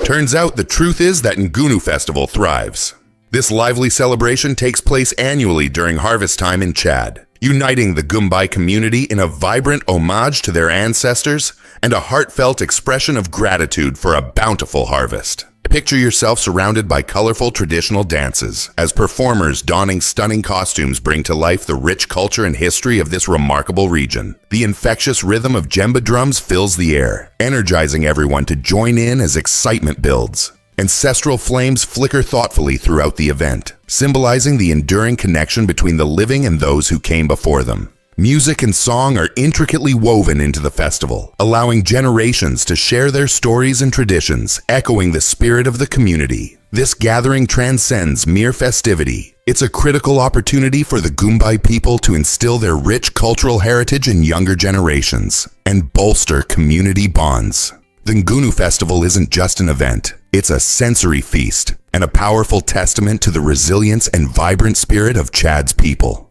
Turns out the truth is that Ngunu Festival thrives. This lively celebration takes place annually during harvest time in Chad, uniting the Gumbai community in a vibrant homage to their ancestors and a heartfelt expression of gratitude for a bountiful harvest. Picture yourself surrounded by colorful traditional dances as performers donning stunning costumes bring to life the rich culture and history of this remarkable region. The infectious rhythm of djembe drums fills the air, energizing everyone to join in as excitement builds. Ancestral flames flicker thoughtfully throughout the event, symbolizing the enduring connection between the living and those who came before them. Music and song are intricately woven into the festival, allowing generations to share their stories and traditions, echoing the spirit of the community. This gathering transcends mere festivity. It's a critical opportunity for the Gumbai people to instill their rich cultural heritage in younger generations and bolster community bonds. The Ngunu Festival isn't just an event, it's a sensory feast and a powerful testament to the resilience and vibrant spirit of Chad's people.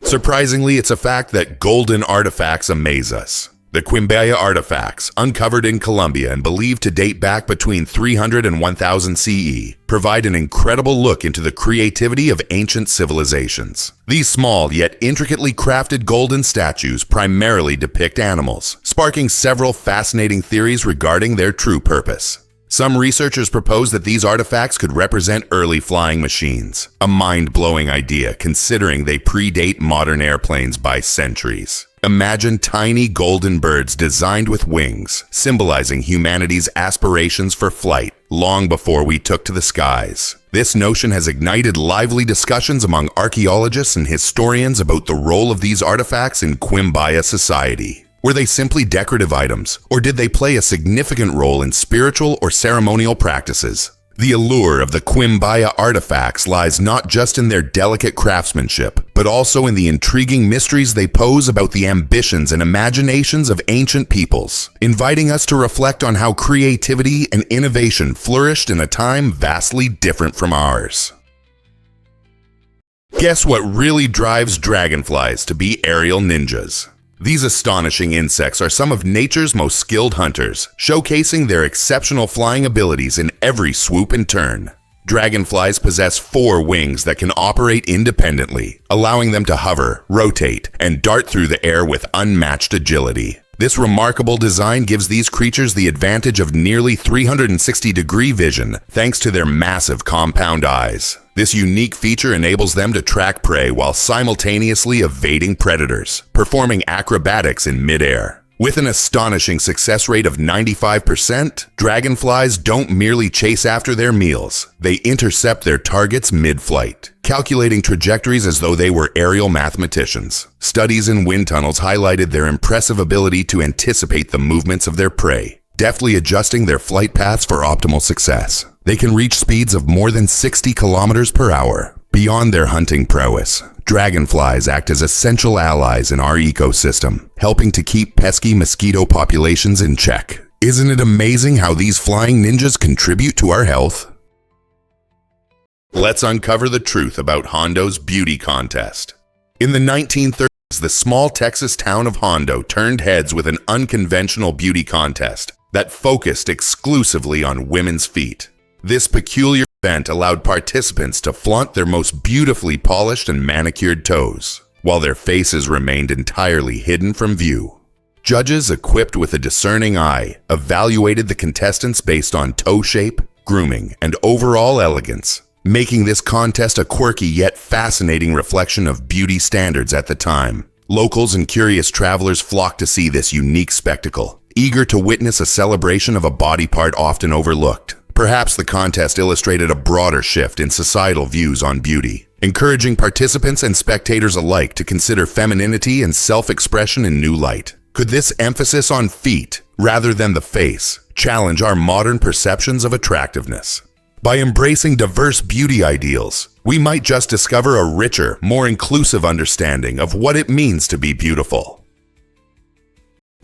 Surprisingly, it's a fact that golden artifacts amaze us. The Quimbaya artifacts, uncovered in Colombia and believed to date back between 300 and 1000 CE, provide an incredible look into the creativity of ancient civilizations. These small yet intricately crafted golden statues primarily depict animals, sparking several fascinating theories regarding their true purpose. Some researchers propose that these artifacts could represent early flying machines, a mind-blowing idea considering they predate modern airplanes by centuries. Imagine tiny golden birds designed with wings, symbolizing humanity's aspirations for flight long before we took to the skies. This notion has ignited lively discussions among archaeologists and historians about the role of these artifacts in Quimbaya society. Were they simply decorative items, or did they play a significant role in spiritual or ceremonial practices? The allure of the Quimbaya artifacts lies not just in their delicate craftsmanship, but also in the intriguing mysteries they pose about the ambitions and imaginations of ancient peoples, inviting us to reflect on how creativity and innovation flourished in a time vastly different from ours. Guess what really drives dragonflies to be aerial ninjas? These astonishing insects are some of nature's most skilled hunters, showcasing their exceptional flying abilities in every swoop and turn. Dragonflies possess 4 wings that can operate independently, allowing them to hover, rotate, and dart through the air with unmatched agility. This remarkable design gives these creatures the advantage of nearly 360-degree vision thanks to their massive compound eyes. This unique feature enables them to track prey while simultaneously evading predators, performing acrobatics in midair. With an astonishing success rate of 95%, dragonflies don't merely chase after their meals, they intercept their targets mid-flight, calculating trajectories as though they were aerial mathematicians. Studies in wind tunnels highlighted their impressive ability to anticipate the movements of their prey, deftly adjusting their flight paths for optimal success. They can reach speeds of more than 60 kilometers per hour. Beyond their hunting prowess, dragonflies act as essential allies in our ecosystem, helping to keep pesky mosquito populations in check. Isn't it amazing how these flying ninjas contribute to our health? Let's uncover the truth about Hondo's beauty contest. In the 1930s, the small Texas town of Hondo turned heads with an unconventional beauty contest that focused exclusively on women's feet. This peculiar event allowed participants to flaunt their most beautifully polished and manicured toes, while their faces remained entirely hidden from view. Judges equipped with a discerning eye evaluated the contestants based on toe shape, grooming, and overall elegance, making this contest a quirky yet fascinating reflection of beauty standards at the time. Locals and curious travelers flocked to see this unique spectacle, eager to witness a celebration of a body part often overlooked. Perhaps the contest illustrated a broader shift in societal views on beauty, encouraging participants and spectators alike to consider femininity and self-expression in new light. Could this emphasis on feet, rather than the face, challenge our modern perceptions of attractiveness? By embracing diverse beauty ideals, we might just discover a richer, more inclusive understanding of what it means to be beautiful.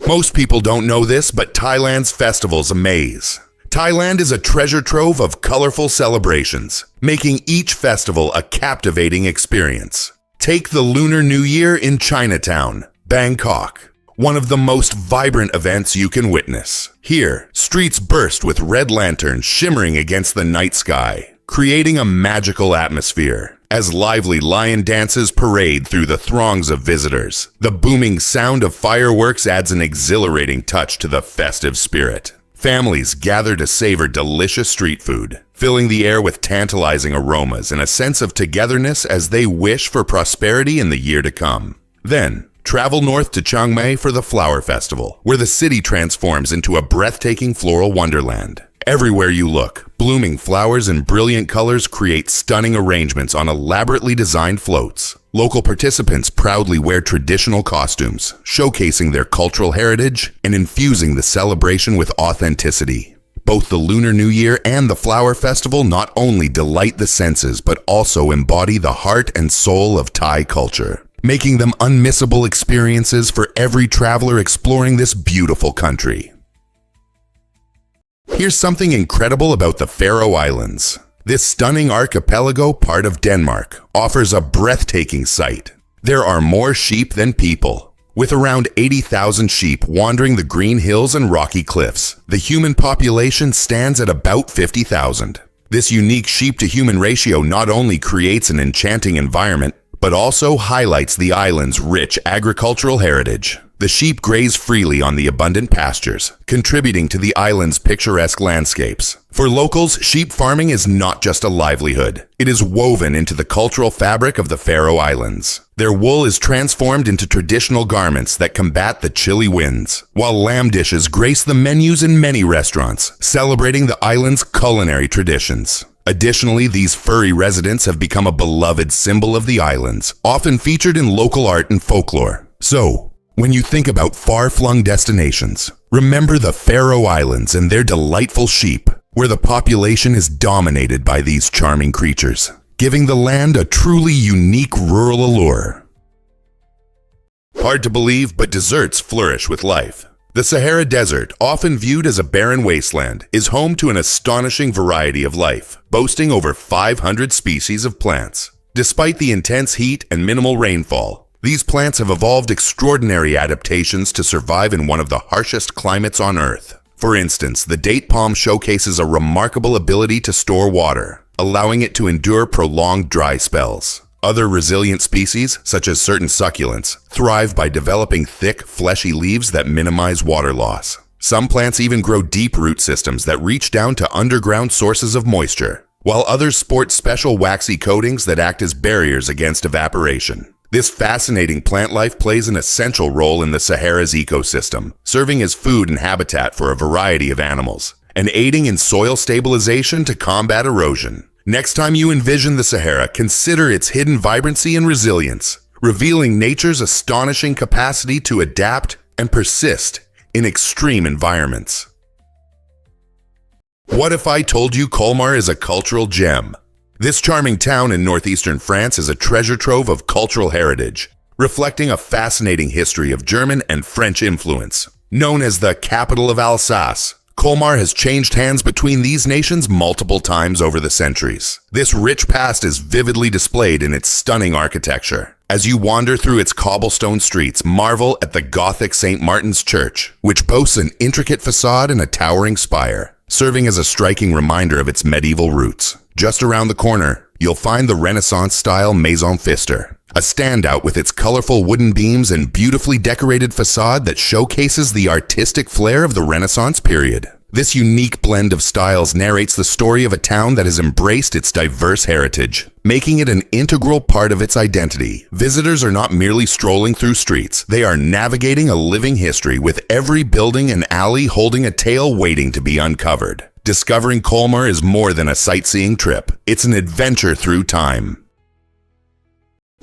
Most people don't know this, but Thailand's festivals amaze. Thailand is a treasure trove of colorful celebrations, making each festival a captivating experience. Take the Lunar New Year in Chinatown, Bangkok. one of the most vibrant events you can witness. Here, streets burst with red lanterns shimmering against the night sky, creating a magical atmosphere. As lively lion dances parade through the throngs of visitors, the booming sound of fireworks adds an exhilarating touch to the festive spirit. Families gather to savor delicious street food, filling the air with tantalizing aromas and a sense of togetherness as they wish for prosperity in the year to come. Then, travel north to Chiang Mai for the Flower Festival, where the city transforms into a breathtaking floral wonderland. Everywhere you look, blooming flowers in brilliant colors create stunning arrangements on elaborately designed floats. Local participants proudly wear traditional costumes, showcasing their cultural heritage and infusing the celebration with authenticity. Both the Lunar New Year and the Flower Festival not only delight the senses but also embody the heart and soul of Thai culture, making them unmissable experiences for every traveler exploring this beautiful country. Here's something incredible about the Faroe Islands. This stunning archipelago, part of Denmark, offers a breathtaking sight. There are more sheep than people. With around 80,000 sheep wandering the green hills and rocky cliffs, the human population stands at about 50,000. This unique sheep-to-human ratio not only creates an enchanting environment, but also highlights the island's rich agricultural heritage. The sheep graze freely on the abundant pastures, contributing to the island's picturesque landscapes. For locals, sheep farming is not just a livelihood. It is woven into the cultural fabric of the Faroe Islands. Their wool is transformed into traditional garments that combat the chilly winds, while lamb dishes grace the menus in many restaurants, celebrating the island's culinary traditions. Additionally, these furry residents have become a beloved symbol of the islands, often featured in local art and folklore. So, when you think about far-flung destinations, remember the Faroe Islands and their delightful sheep, where the population is dominated by these charming creatures, giving the land a truly unique rural allure. Hard to believe, but deserts flourish with life. The Sahara Desert, often viewed as a barren wasteland, is home to an astonishing variety of life, boasting over 500 species of plants. Despite the intense heat and minimal rainfall, these plants have evolved extraordinary adaptations to survive in one of the harshest climates on Earth. For instance, the date palm showcases a remarkable ability to store water, allowing it to endure prolonged dry spells. Other resilient species, such as certain succulents, thrive by developing thick, fleshy leaves that minimize water loss. Some plants even grow deep root systems that reach down to underground sources of moisture, while others sport special waxy coatings that act as barriers against evaporation. This fascinating plant life plays an essential role in the Sahara's ecosystem, serving as food and habitat for a variety of animals, and aiding in soil stabilization to combat erosion. Next time you envision the Sahara, consider its hidden vibrancy and resilience, revealing nature's astonishing capacity to adapt and persist in extreme environments. What if I told you Colmar is a cultural gem? This charming town in northeastern France is a treasure trove of cultural heritage, reflecting a fascinating history of German and French influence. Known as the capital of Alsace, Colmar has changed hands between these nations multiple times over the centuries. This rich past is vividly displayed in its stunning architecture. As you wander through its cobblestone streets, marvel at the Gothic St. Martin's Church, which boasts an intricate facade and a towering spire, serving as a striking reminder of its medieval roots. Just around the corner, you'll find the Renaissance-style Maison Pfister, a standout with its colorful wooden beams and beautifully decorated facade that showcases the artistic flair of the Renaissance period. This unique blend of styles narrates the story of a town that has embraced its diverse heritage, making it an integral part of its identity. Visitors are not merely strolling through streets, they are navigating a living history, with every building and alley holding a tale waiting to be uncovered. Discovering Colmar is more than a sightseeing trip, it's an adventure through time.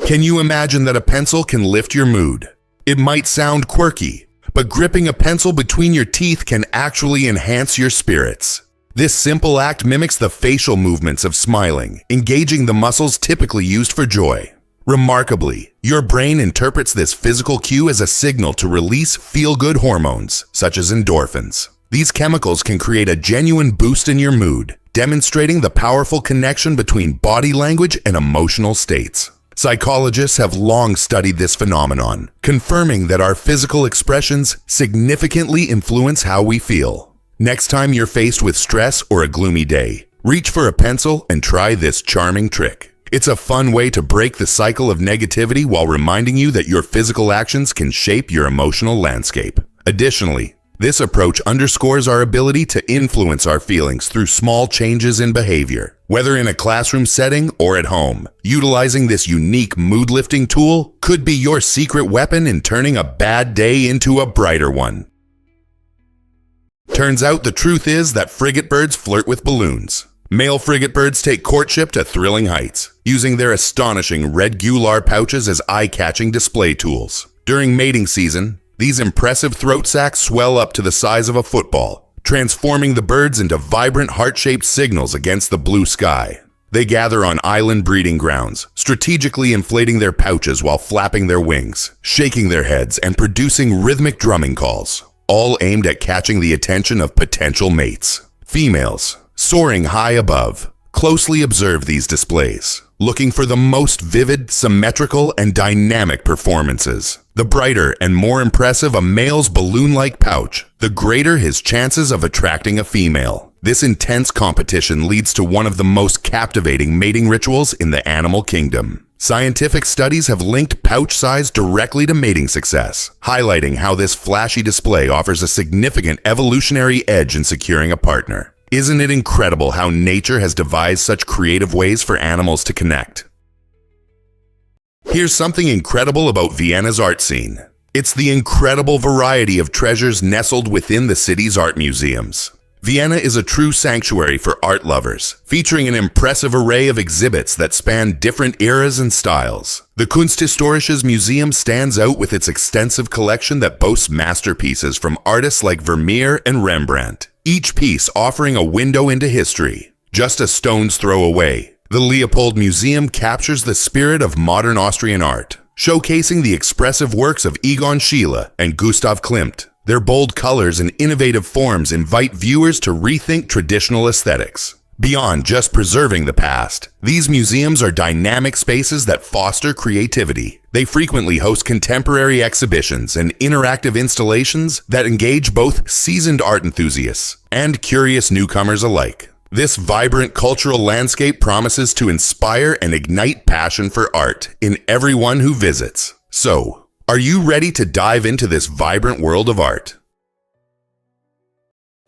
Can you imagine that a pencil can lift your mood? It might sound quirky, but gripping a pencil between your teeth can actually enhance your spirits. This simple act mimics the facial movements of smiling, engaging the muscles typically used for joy. Remarkably, your brain interprets this physical cue as a signal to release feel-good hormones, such as endorphins. These chemicals can create a genuine boost in your mood, demonstrating the powerful connection between body language and emotional states. Psychologists have long studied this phenomenon, confirming that our physical expressions significantly influence how we feel. Next time you're faced with stress or a gloomy day, reach for a pencil and try this charming trick. It's a fun way to break the cycle of negativity while reminding you that your physical actions can shape your emotional landscape. Additionally, this approach underscores our ability to influence our feelings through small changes in behavior. Whether in a classroom setting or at home, utilizing this unique mood-lifting tool could be your secret weapon in turning a bad day into a brighter one. Turns out the truth is that frigate birds flirt with balloons. Male frigate birds take courtship to thrilling heights, using their astonishing red gular pouches as eye-catching display tools. During mating season, these impressive throat sacs swell up to the size of a football, transforming the birds into vibrant heart-shaped signals against the blue sky. They gather on island breeding grounds, strategically inflating their pouches while flapping their wings, shaking their heads, and producing rhythmic drumming calls, all aimed at catching the attention of potential mates. Females, soaring high above, closely observe these displays, looking for the most vivid, symmetrical, and dynamic performances. The brighter and more impressive a male's balloon-like pouch, the greater his chances of attracting a female. This intense competition leads to one of the most captivating mating rituals in the animal kingdom. Scientific studies have linked pouch size directly to mating success, highlighting how this flashy display offers a significant evolutionary edge in securing a partner. Isn't it incredible how nature has devised such creative ways for animals to connect? Here's something incredible about Vienna's art scene. It's the incredible variety of treasures nestled within the city's art museums. Vienna is a true sanctuary for art lovers, featuring an impressive array of exhibits that span different eras and styles. The Kunsthistorisches Museum stands out with its extensive collection that boasts masterpieces from artists like Vermeer and Rembrandt, each piece offering a window into history, just a stone's throw away. The Leopold Museum captures the spirit of modern Austrian art, showcasing the expressive works of Egon Schiele and Gustav Klimt. Their bold colors and innovative forms invite viewers to rethink traditional aesthetics. Beyond just preserving the past, these museums are dynamic spaces that foster creativity. They frequently host contemporary exhibitions and interactive installations that engage both seasoned art enthusiasts and curious newcomers alike. This vibrant cultural landscape promises to inspire and ignite passion for art in everyone who visits. So, are you ready to dive into this vibrant world of art?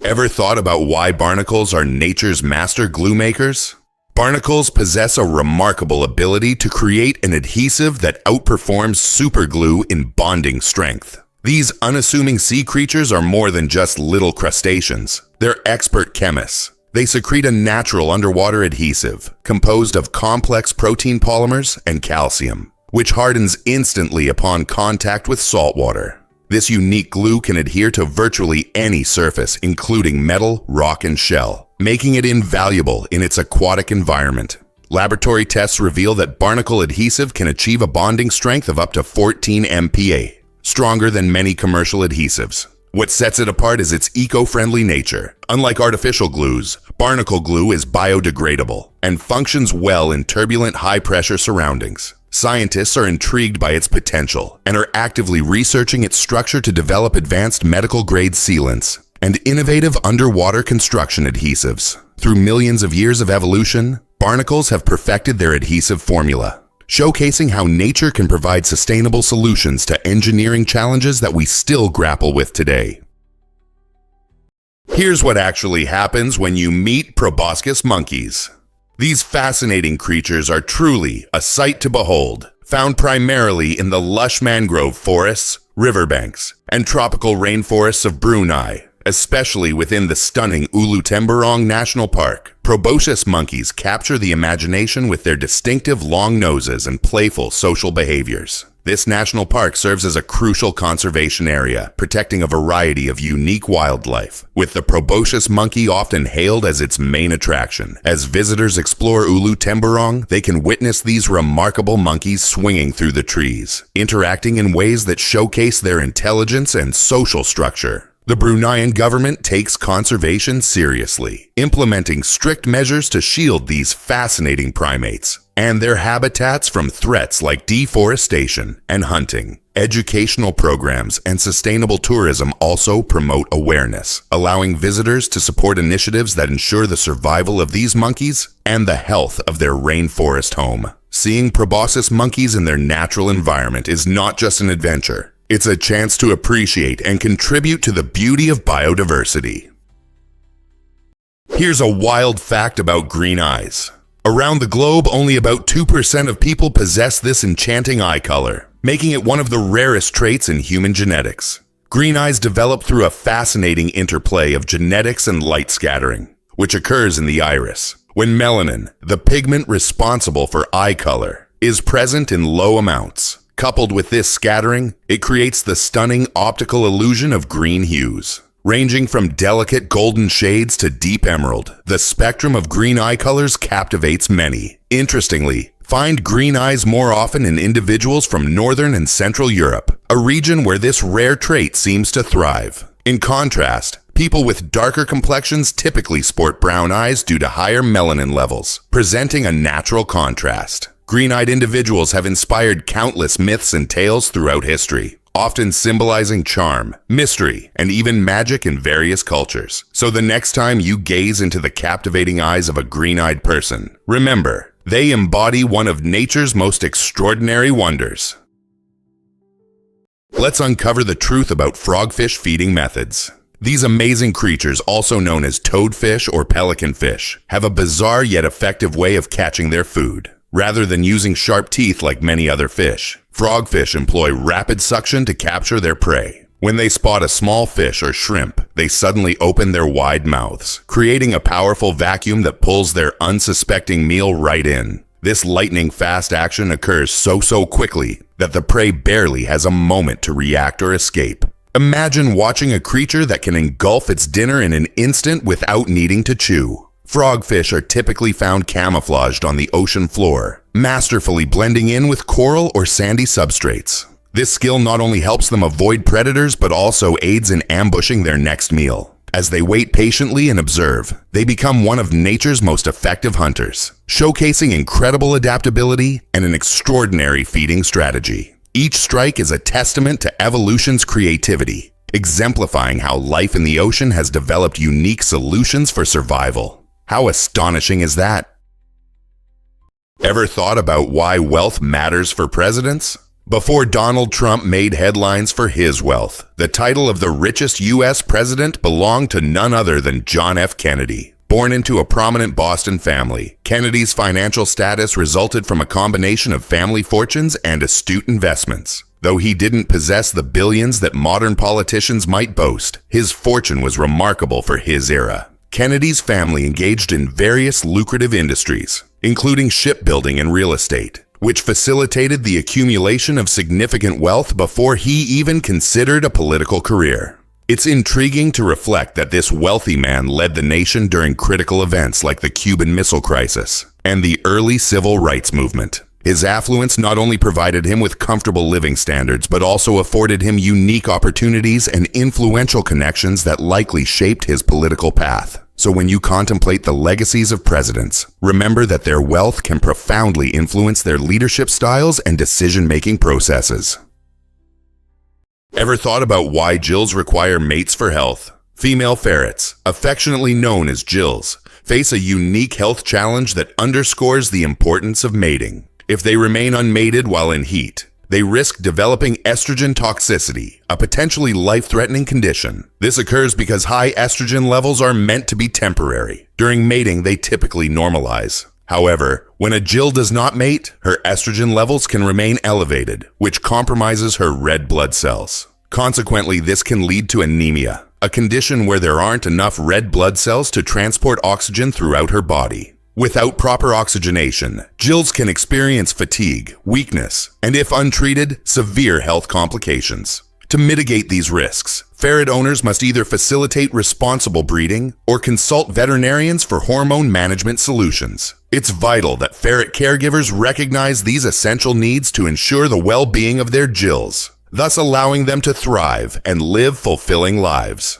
Ever thought about why barnacles are nature's master glue makers? Barnacles possess a remarkable ability to create an adhesive that outperforms superglue in bonding strength. These unassuming sea creatures are more than just little crustaceans. They're expert chemists. They secrete a natural underwater adhesive composed of complex protein polymers and calcium, which hardens instantly upon contact with salt water. This unique glue can adhere to virtually any surface, including metal, rock, and shell, making it invaluable in its aquatic environment. Laboratory tests reveal that barnacle adhesive can achieve a bonding strength of up to 14 MPa, stronger than many commercial adhesives. What sets it apart is its eco-friendly nature. Unlike artificial glues, barnacle glue is biodegradable and functions well in turbulent, high-pressure surroundings. Scientists are intrigued by its potential and are actively researching its structure to develop advanced medical-grade sealants and innovative underwater construction adhesives. Through millions of years of evolution, barnacles have perfected their adhesive formula, showcasing how nature can provide sustainable solutions to engineering challenges that we still grapple with today. Here's what actually happens when you meet proboscis monkeys. These fascinating creatures are truly a sight to behold, found primarily in the lush mangrove forests, riverbanks, and tropical rainforests of Brunei, especially within the stunning Ulu Temburong National Park. Proboscis monkeys capture the imagination with their distinctive long noses and playful social behaviors. This national park serves as a crucial conservation area, protecting a variety of unique wildlife, with the proboscis monkey often hailed as its main attraction. As visitors explore Ulu Temburong, they can witness these remarkable monkeys swinging through the trees, interacting in ways that showcase their intelligence and social structure. The Bruneian government takes conservation seriously, implementing strict measures to shield these fascinating primates and their habitats from threats like deforestation and hunting. Educational programs and sustainable tourism also promote awareness, allowing visitors to support initiatives that ensure the survival of these monkeys and the health of their rainforest home. Seeing proboscis monkeys in their natural environment is not just an adventure. It's a chance to appreciate and contribute to the beauty of biodiversity. Here's a wild fact about green eyes. Around the globe, only about 2% of people possess this enchanting eye color, making it one of the rarest traits in human genetics. Green eyes develop through a fascinating interplay of genetics and light scattering, which occurs in the iris. When melanin, the pigment responsible for eye color, is present in low amounts. Coupled with this scattering, it creates the stunning optical illusion of green hues. Ranging from delicate golden shades to deep emerald, the spectrum of green eye colors captivates many. Interestingly, find green eyes more often in individuals from Northern and Central Europe, a region where this rare trait seems to thrive. In contrast, people with darker complexions typically sport brown eyes due to higher melanin levels, presenting a natural contrast. Green-eyed individuals have inspired countless myths and tales throughout history, often symbolizing charm, mystery, and even magic in various cultures. So the next time you gaze into the captivating eyes of a green-eyed person, remember, they embody one of nature's most extraordinary wonders. Let's uncover the truth about frogfish feeding methods. These amazing creatures, also known as toadfish or pelican fish, have a bizarre yet effective way of catching their food. Rather than using sharp teeth like many other fish, frogfish employ rapid suction to capture their prey. When they spot a small fish or shrimp, they suddenly open their wide mouths, creating a powerful vacuum that pulls their unsuspecting meal right in. This lightning-fast action occurs so quickly that the prey barely has a moment to react or escape. Imagine watching a creature that can engulf its dinner in an instant without needing to chew. Frogfish are typically found camouflaged on the ocean floor, masterfully blending in with coral or sandy substrates. This skill not only helps them avoid predators, but also aids in ambushing their next meal. As they wait patiently and observe, they become one of nature's most effective hunters, showcasing incredible adaptability and an extraordinary feeding strategy. Each strike is a testament to evolution's creativity, exemplifying how life in the ocean has developed unique solutions for survival. How astonishing is that? Ever thought about why wealth matters for presidents? Before Donald Trump made headlines for his wealth, the title of the richest U.S. president belonged to none other than John F. Kennedy. Born into a prominent Boston family, Kennedy's financial status resulted from a combination of family fortunes and astute investments. Though he didn't possess the billions that modern politicians might boast, his fortune was remarkable for his era. Kennedy's family engaged in various lucrative industries, including shipbuilding and real estate, which facilitated the accumulation of significant wealth before he even considered a political career. It's intriguing to reflect that this wealthy man led the nation during critical events like the Cuban Missile Crisis and the early civil rights movement. His affluence not only provided him with comfortable living standards, but also afforded him unique opportunities and influential connections that likely shaped his political path. So when you contemplate the legacies of presidents, remember that their wealth can profoundly influence their leadership styles and decision-making processes. Ever thought about why Jills require mates for health? Female ferrets, affectionately known as Jills, face a unique health challenge that underscores the importance of mating. If they remain unmated while in heat, they risk developing estrogen toxicity, a potentially life-threatening condition. This occurs because high estrogen levels are meant to be temporary. During mating, they typically normalize. However, when a Jill does not mate, her estrogen levels can remain elevated, which compromises her red blood cells. Consequently, this can lead to anemia, a condition where there aren't enough red blood cells to transport oxygen throughout her body. Without proper oxygenation, Jills can experience fatigue, weakness, and if untreated, severe health complications. To mitigate these risks, ferret owners must either facilitate responsible breeding or consult veterinarians for hormone management solutions. It's vital that ferret caregivers recognize these essential needs to ensure the well-being of their Jills, thus allowing them to thrive and live fulfilling lives.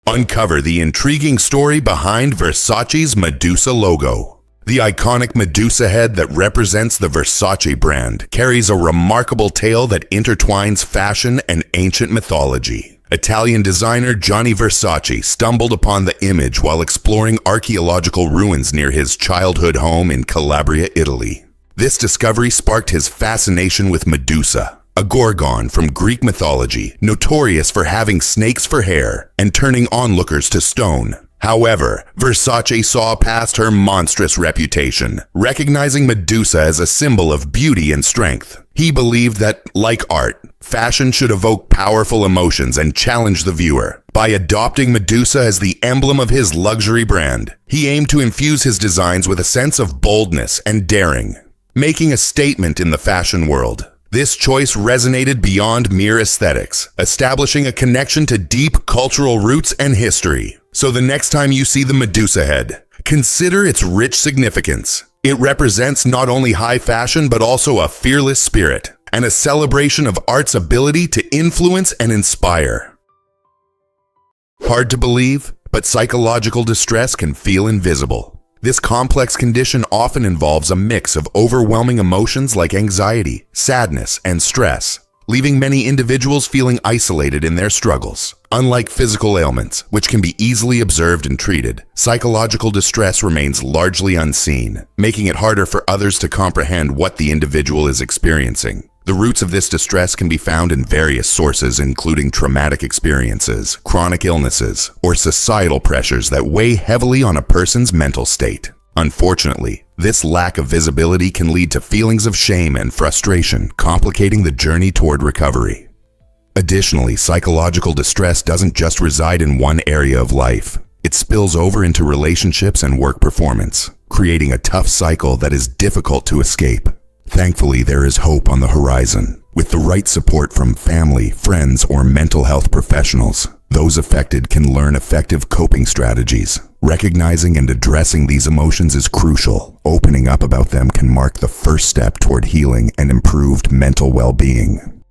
Uncover the intriguing story behind Versace's Medusa logo. The iconic Medusa head that represents the Versace brand carries a remarkable tale that intertwines fashion and ancient mythology. Italian designer Gianni Versace stumbled upon the image while exploring archaeological ruins near his childhood home in Calabria, Italy. This discovery sparked his fascination with Medusa, a gorgon from Greek mythology, notorious for having snakes for hair and turning onlookers to stone. However, Versace saw past her monstrous reputation, recognizing Medusa as a symbol of beauty and strength. He believed that, like art, fashion should evoke powerful emotions and challenge the viewer. By adopting Medusa as the emblem of his luxury brand, he aimed to infuse his designs with a sense of boldness and daring, making a statement in the fashion world. This choice resonated beyond mere aesthetics, establishing a connection to deep cultural roots and history. So the next time you see the Medusa head, consider its rich significance. It represents not only high fashion but also a fearless spirit and a celebration of art's ability to influence and inspire. Hard to believe, but psychological distress can feel invisible. This complex condition often involves a mix of overwhelming emotions like anxiety, sadness, and stress, leaving many individuals feeling isolated in their struggles. Unlike physical ailments, which can be easily observed and treated, psychological distress remains largely unseen, making it harder for others to comprehend what the individual is experiencing. The roots of this distress can be found in various sources, including traumatic experiences, chronic illnesses, or societal pressures that weigh heavily on a person's mental state. Unfortunately, this lack of visibility can lead to feelings of shame and frustration, complicating the journey toward recovery. Additionally, psychological distress doesn't just reside in one area of life. It spills over into relationships and work performance, creating a tough cycle that is difficult to escape. Thankfully, there is hope on the horizon. With the right support from family, friends, or mental health professionals, those affected can learn effective coping strategies. Recognizing and addressing these emotions is crucial. Opening up about them can mark the first step toward healing and improved mental well-being.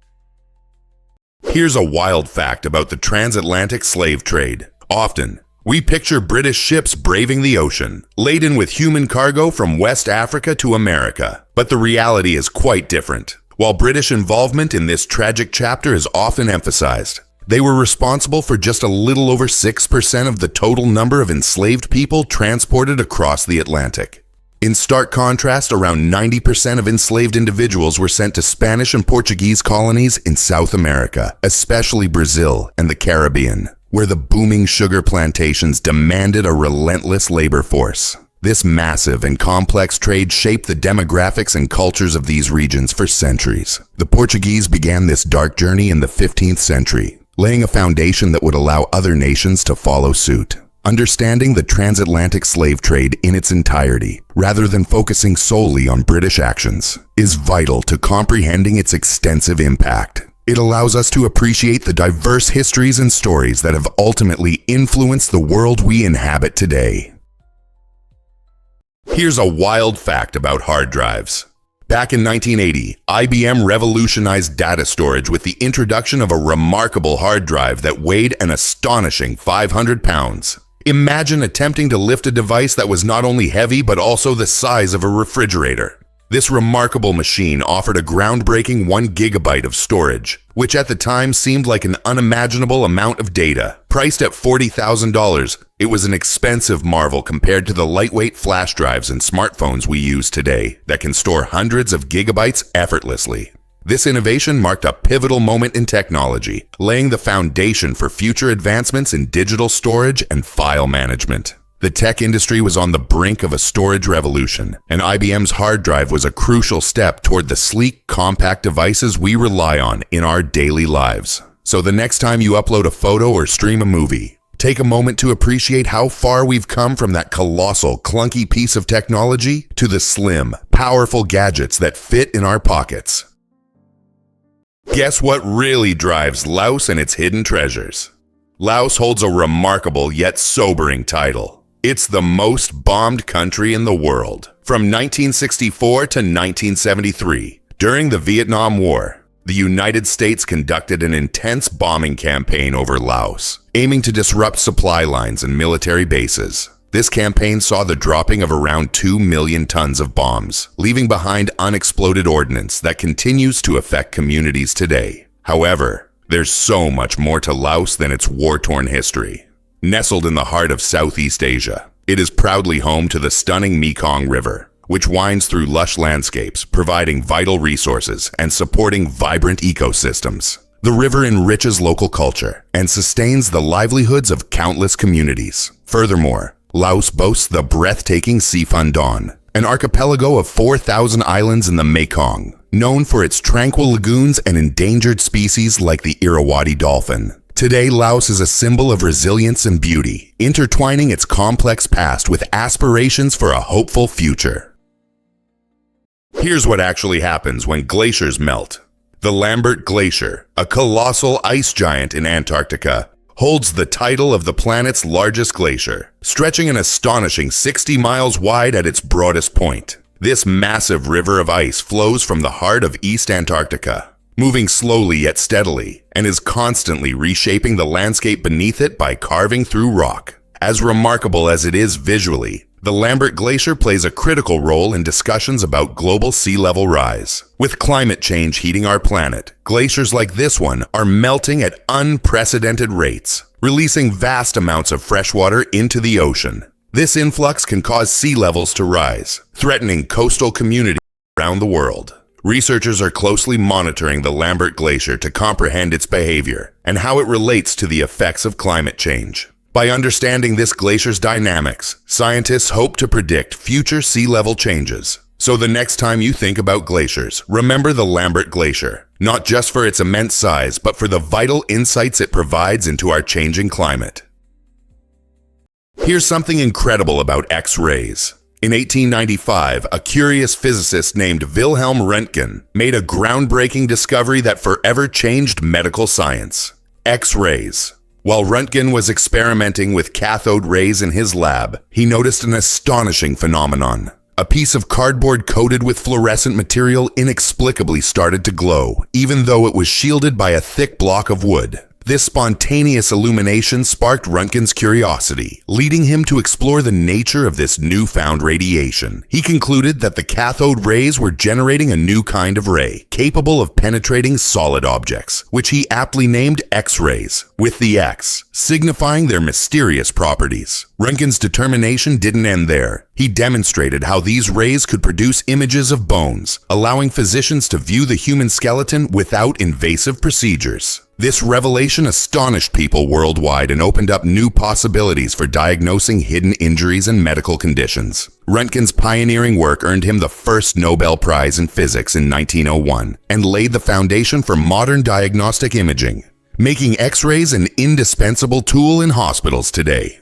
Here's a wild fact about the transatlantic slave trade. Often, we picture British ships braving the ocean, laden with human cargo from West Africa to America. But the reality is quite different. While British involvement in this tragic chapter is often emphasized, they were responsible for just a little over 6% of the total number of enslaved people transported across the Atlantic. In stark contrast, around 90% of enslaved individuals were sent to Spanish and Portuguese colonies in South America, especially Brazil and the Caribbean, where the booming sugar plantations demanded a relentless labor force. This massive and complex trade shaped the demographics and cultures of these regions for centuries. The Portuguese began this dark journey in the 15th century, laying a foundation that would allow other nations to follow suit. Understanding the transatlantic slave trade in its entirety, rather than focusing solely on British actions, is vital to comprehending its extensive impact. It allows us to appreciate the diverse histories and stories that have ultimately influenced the world we inhabit today. Here's a wild fact about hard drives. Back in 1980, IBM revolutionized data storage with the introduction of a remarkable hard drive that weighed an astonishing 500 pounds. Imagine attempting to lift a device that was not only heavy but also the size of a refrigerator. This remarkable machine offered a groundbreaking 1 gigabyte of storage, which at the time seemed like an unimaginable amount of data. Priced at $40,000, it was an expensive marvel compared to the lightweight flash drives and smartphones we use today that can store hundreds of gigabytes effortlessly. This innovation marked a pivotal moment in technology, laying the foundation for future advancements in digital storage and file management. The tech industry was on the brink of a storage revolution, and IBM's hard drive was a crucial step toward the sleek, compact devices we rely on in our daily lives. So the next time you upload a photo or stream a movie, take a moment to appreciate how far we've come from that colossal, clunky piece of technology to the slim, powerful gadgets that fit in our pockets. Guess what really drives Laos and its hidden treasures? Laos holds a remarkable yet sobering title. It's the most bombed country in the world. From 1964 to 1973, during the Vietnam War, the United States conducted an intense bombing campaign over Laos, aiming to disrupt supply lines and military bases. This campaign saw the dropping of around 2 million tons of bombs, leaving behind unexploded ordnance that continues to affect communities today. However, there's so much more to Laos than its war-torn history. Nestled in the heart of Southeast Asia, it is proudly home to the stunning Mekong River, which winds through lush landscapes, providing vital resources and supporting vibrant ecosystems. The river enriches local culture and sustains the livelihoods of countless communities. Furthermore, Laos boasts the breathtaking Siphandon, an archipelago of 4,000 islands in the Mekong, known for its tranquil lagoons and endangered species like the Irrawaddy dolphin. Today, Laos is a symbol of resilience and beauty, intertwining its complex past with aspirations for a hopeful future. Here's what actually happens when glaciers melt. The Lambert Glacier, a colossal ice giant in Antarctica, holds the title of the planet's largest glacier, stretching an astonishing 60 miles wide at its broadest point. This massive river of ice flows from the heart of East Antarctica, moving slowly yet steadily, and is constantly reshaping the landscape beneath it by carving through rock. As remarkable as it is visually, the Lambert Glacier plays a critical role in discussions about global sea level rise. With climate change heating our planet, glaciers like this one are melting at unprecedented rates, releasing vast amounts of fresh water into the ocean. This influx can cause sea levels to rise, threatening coastal communities around the world. Researchers are closely monitoring the Lambert Glacier to comprehend its behavior and how it relates to the effects of climate change. By understanding this glacier's dynamics, scientists hope to predict future sea level changes. So the next time you think about glaciers, remember the Lambert Glacier, not just for its immense size, but for the vital insights it provides into our changing climate. Here's something incredible about X-rays. In 1895, a curious physicist named Wilhelm Röntgen made a groundbreaking discovery that forever changed medical science: X-rays. While Röntgen was experimenting with cathode rays in his lab, he noticed an astonishing phenomenon. A piece of cardboard coated with fluorescent material inexplicably started to glow, even though it was shielded by a thick block of wood. This spontaneous illumination sparked Röntgen's curiosity, leading him to explore the nature of this newfound radiation. He concluded that the cathode rays were generating a new kind of ray, capable of penetrating solid objects, which he aptly named X-rays, with the X signifying their mysterious properties. Röntgen's determination didn't end there. He demonstrated how these rays could produce images of bones, allowing physicians to view the human skeleton without invasive procedures. This revelation astonished people worldwide and opened up new possibilities for diagnosing hidden injuries and medical conditions. Röntgen's pioneering work earned him the first Nobel Prize in Physics in 1901 and laid the foundation for modern diagnostic imaging, making X-rays an indispensable tool in hospitals today.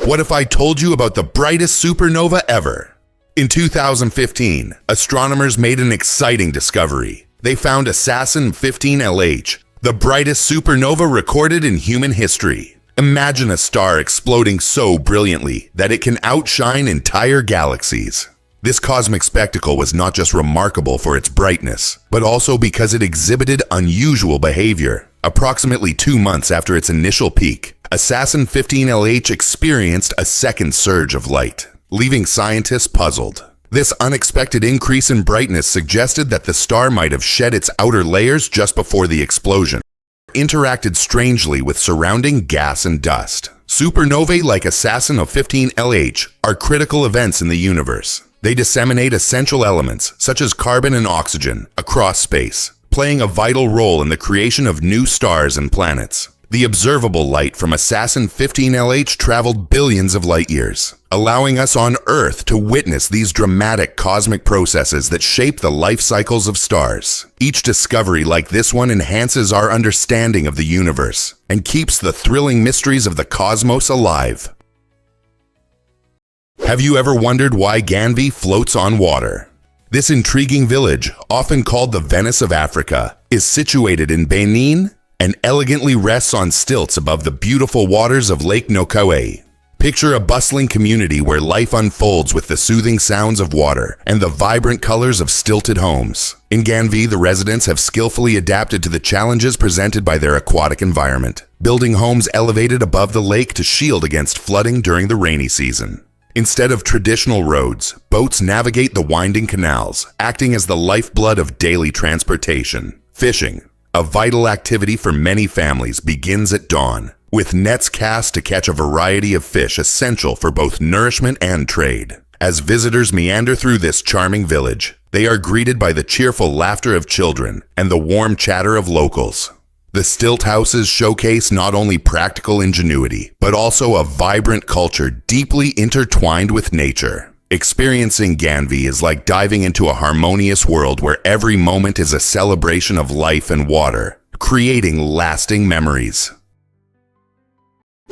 What if I told you about the brightest supernova ever? In 2015, astronomers made an exciting discovery. They found Assassin 15LH, the brightest supernova recorded in human history. Imagine a star exploding so brilliantly that it can outshine entire galaxies. This cosmic spectacle was not just remarkable for its brightness, but also because it exhibited unusual behavior. Approximately 2 months after its initial peak, Assassin 15LH experienced a second surge of light, leaving scientists puzzled. This unexpected increase in brightness suggested that the star might have shed its outer layers just before the explosion, interacted strangely with surrounding gas and dust. Supernovae like Assassin of 15LH are critical events in the universe. They disseminate essential elements, such as carbon and oxygen, across space, playing a vital role in the creation of new stars and planets. The observable light from Assassin 15LH traveled billions of light years, allowing us on Earth to witness these dramatic cosmic processes that shape the life cycles of stars. Each discovery like this one enhances our understanding of the universe and keeps the thrilling mysteries of the cosmos alive. Have you ever wondered why Ganvi floats on water? This intriguing village, often called the Venice of Africa, is situated in Benin and elegantly rests on stilts above the beautiful waters of Lake Nokawe. Picture a bustling community where life unfolds with the soothing sounds of water and the vibrant colors of stilted homes. In Ganvi, the residents have skillfully adapted to the challenges presented by their aquatic environment, building homes elevated above the lake to shield against flooding during the rainy season. Instead of traditional roads, boats navigate the winding canals, acting as the lifeblood of daily transportation. Fishing, a vital activity for many families, begins at dawn, with nets cast to catch a variety of fish essential for both nourishment and trade. As visitors meander through this charming village, they are greeted by the cheerful laughter of children and the warm chatter of locals. The stilt houses showcase not only practical ingenuity, but also a vibrant culture deeply intertwined with nature. Experiencing Ganvi is like diving into a harmonious world where every moment is a celebration of life and water, creating lasting memories.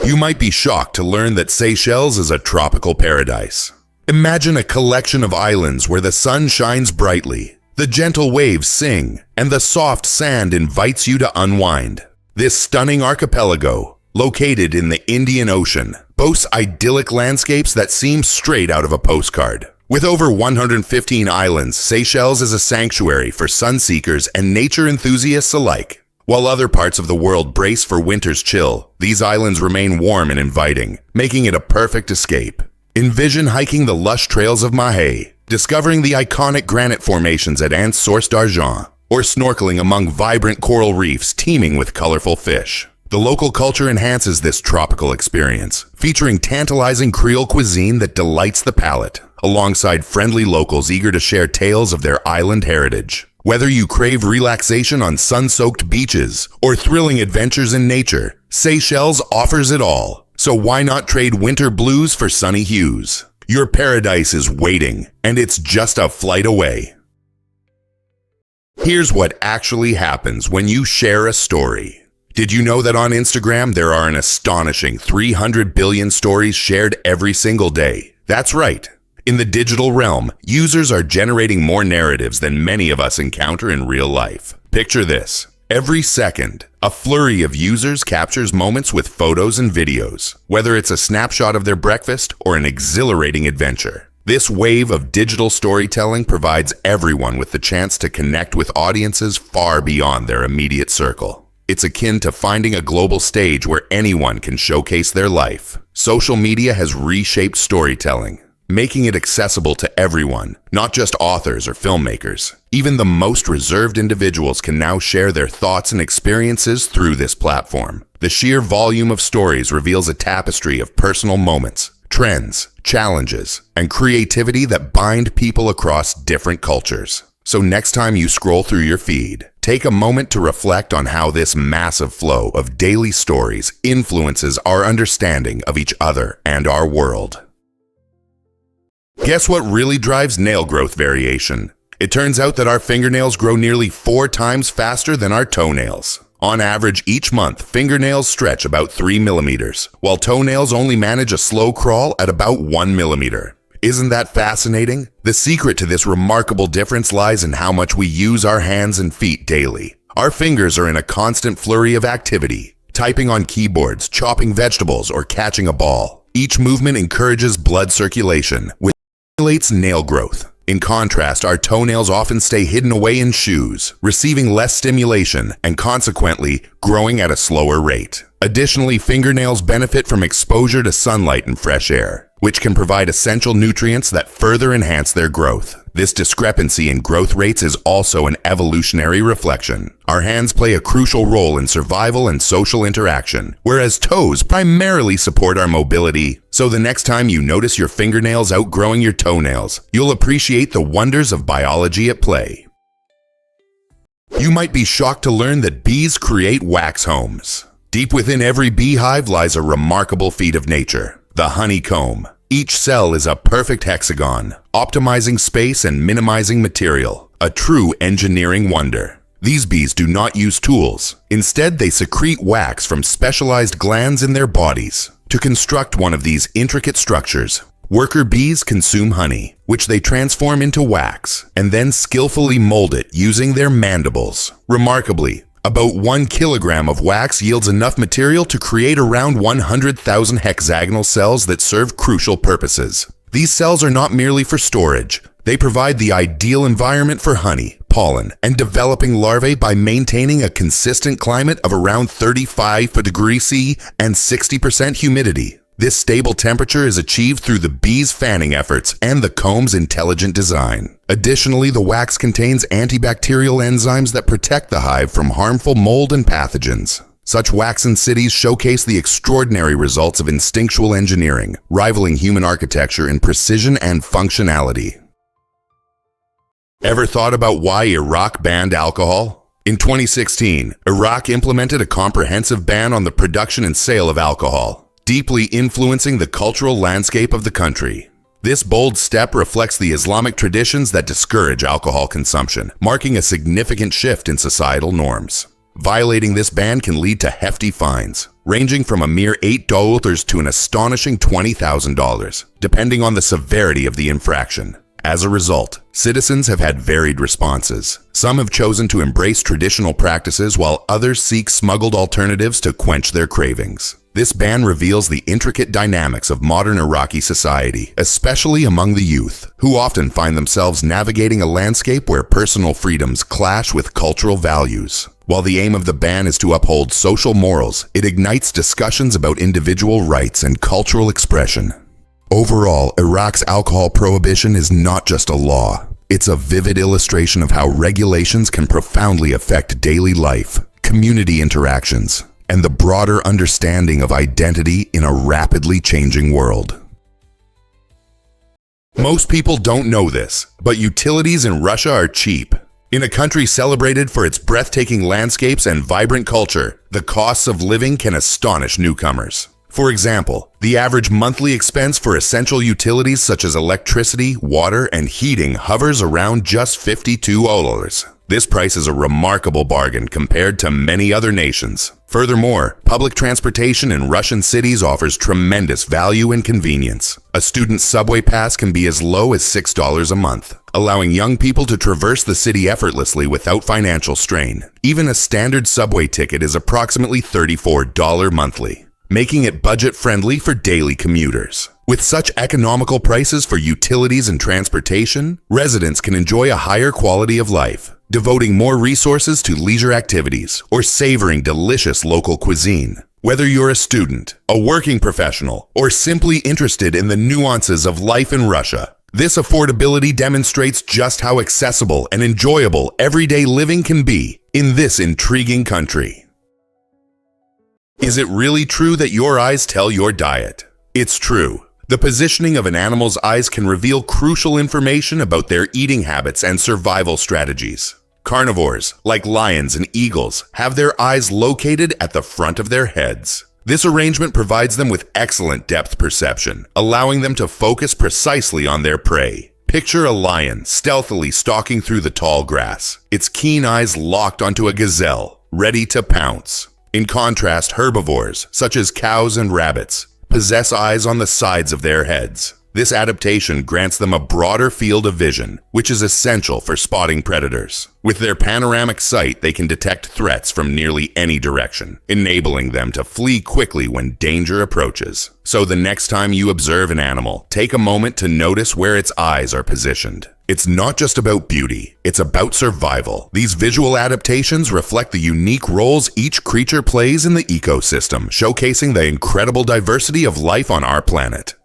You might be shocked to learn that Seychelles is a tropical paradise. Imagine a collection of islands where the sun shines brightly, the gentle waves sing, and the soft sand invites you to unwind. This stunning archipelago, located in the Indian Ocean, boasts idyllic landscapes that seem straight out of a postcard. With over 115 islands, Seychelles is a sanctuary for sunseekers and nature enthusiasts alike. While other parts of the world brace for winter's chill, these islands remain warm and inviting, making it a perfect escape. Envision hiking the lush trails of Mahé, discovering the iconic granite formations at Anse Source d'Argent, or snorkeling among vibrant coral reefs teeming with colorful fish. The local culture enhances this tropical experience, featuring tantalizing Creole cuisine that delights the palate, alongside friendly locals eager to share tales of their island heritage. Whether you crave relaxation on sun-soaked beaches or thrilling adventures in nature, Seychelles offers it all. So why not trade winter blues for sunny hues? Your paradise is waiting, and it's just a flight away. Here's what actually happens when you share a story. Did you know that on Instagram there are an astonishing 300 billion stories shared every single day? That's right. In the digital realm, users are generating more narratives than many of us encounter in real life. Picture this. Every second, a flurry of users captures moments with photos and videos, whether it's a snapshot of their breakfast or an exhilarating adventure. This wave of digital storytelling provides everyone with the chance to connect with audiences far beyond their immediate circle. It's akin to finding a global stage where anyone can showcase their life. Social media has reshaped storytelling, making it accessible to everyone, not just authors or filmmakers. Even the most reserved individuals can now share their thoughts and experiences through this platform. The sheer volume of stories reveals a tapestry of personal moments, trends, challenges, and creativity that bind people across different cultures. So next time you scroll through your feed, take a moment to reflect on how this massive flow of daily stories influences our understanding of each other and our world. Guess what really drives nail growth variation? It turns out that our fingernails grow nearly 4 times faster than our toenails. On average, each month, fingernails stretch about 3 millimeters, while toenails only manage a slow crawl at about 1 millimeter. Isn't that fascinating? The secret to this remarkable difference lies in how much we use our hands and feet daily. Our fingers are in a constant flurry of activity, typing on keyboards, chopping vegetables, or catching a ball. Each movement encourages blood circulation, which stimulates nail growth. In contrast, our toenails often stay hidden away in shoes, receiving less stimulation and consequently growing at a slower rate. Additionally, fingernails benefit from exposure to sunlight and fresh air, which can provide essential nutrients that further enhance their growth. This discrepancy in growth rates is also an evolutionary reflection. Our hands play a crucial role in survival and social interaction, whereas toes primarily support our mobility. So the next time you notice your fingernails outgrowing your toenails, you'll appreciate the wonders of biology at play. You might be shocked to learn that bees create wax homes. Deep within every beehive lies a remarkable feat of nature, the honeycomb. Each cell is a perfect hexagon, optimizing space and minimizing material, a true engineering wonder. These bees do not use tools. Instead, they secrete wax from specialized glands in their bodies. To construct one of these intricate structures, worker bees consume honey, which they transform into wax, and then skillfully mold it using their mandibles. Remarkably, about 1 kilogram of wax yields enough material to create around 100,000 hexagonal cells that serve crucial purposes. These cells are not merely for storage. They provide the ideal environment for honey, pollen, and developing larvae by maintaining a consistent climate of around 35 degrees C and 60% humidity. This stable temperature is achieved through the bees' fanning efforts and the comb's intelligent design. Additionally, the wax contains antibacterial enzymes that protect the hive from harmful mold and pathogens. Such waxen cities showcase the extraordinary results of instinctual engineering, rivaling human architecture in precision and functionality. Ever thought about why Iraq banned alcohol? In 2016, Iraq implemented a comprehensive ban on the production and sale of alcohol, deeply influencing the cultural landscape of the country. This bold step reflects the Islamic traditions that discourage alcohol consumption, marking a significant shift in societal norms. Violating this ban can lead to hefty fines, ranging from a mere $8 to an astonishing $20,000, depending on the severity of the infraction. As a result, citizens have had varied responses. Some have chosen to embrace traditional practices while others seek smuggled alternatives to quench their cravings. This ban reveals the intricate dynamics of modern Iraqi society, especially among the youth, who often find themselves navigating a landscape where personal freedoms clash with cultural values. While the aim of the ban is to uphold social morals, it ignites discussions about individual rights and cultural expression. Overall, Iraq's alcohol prohibition is not just a law. It's a vivid illustration of how regulations can profoundly affect daily life, community interactions, and the broader understanding of identity in a rapidly changing world. Most people don't know this, but utilities in Russia are cheap. In a country celebrated for its breathtaking landscapes and vibrant culture, the costs of living can astonish newcomers. For example, the average monthly expense for essential utilities such as electricity, water, and heating hovers around just $52. This price is a remarkable bargain compared to many other nations. Furthermore, public transportation in Russian cities offers tremendous value and convenience. A student's subway pass can be as low as $6 a month, allowing young people to traverse the city effortlessly without financial strain. Even a standard subway ticket is approximately $34 monthly, making it budget-friendly for daily commuters. With such economical prices for utilities and transportation, residents can enjoy a higher quality of life, devoting more resources to leisure activities or savoring delicious local cuisine. Whether you're a student, a working professional, or simply interested in the nuances of life in Russia, this affordability demonstrates just how accessible and enjoyable everyday living can be in this intriguing country. Is it really true that your eyes tell your diet? It's true. The positioning of an animal's eyes can reveal crucial information about their eating habits and survival strategies. Carnivores, like lions and eagles, have their eyes located at the front of their heads. This arrangement provides them with excellent depth perception, allowing them to focus precisely on their prey. Picture a lion stealthily stalking through the tall grass, its keen eyes locked onto a gazelle, ready to pounce. In contrast, herbivores, such as cows and rabbits, possess eyes on the sides of their heads. This adaptation grants them a broader field of vision, which is essential for spotting predators. With their panoramic sight, they can detect threats from nearly any direction, enabling them to flee quickly when danger approaches. So the next time you observe an animal, take a moment to notice where its eyes are positioned. It's not just about beauty, it's about survival. These visual adaptations reflect the unique roles each creature plays in the ecosystem, showcasing the incredible diversity of life on our planet.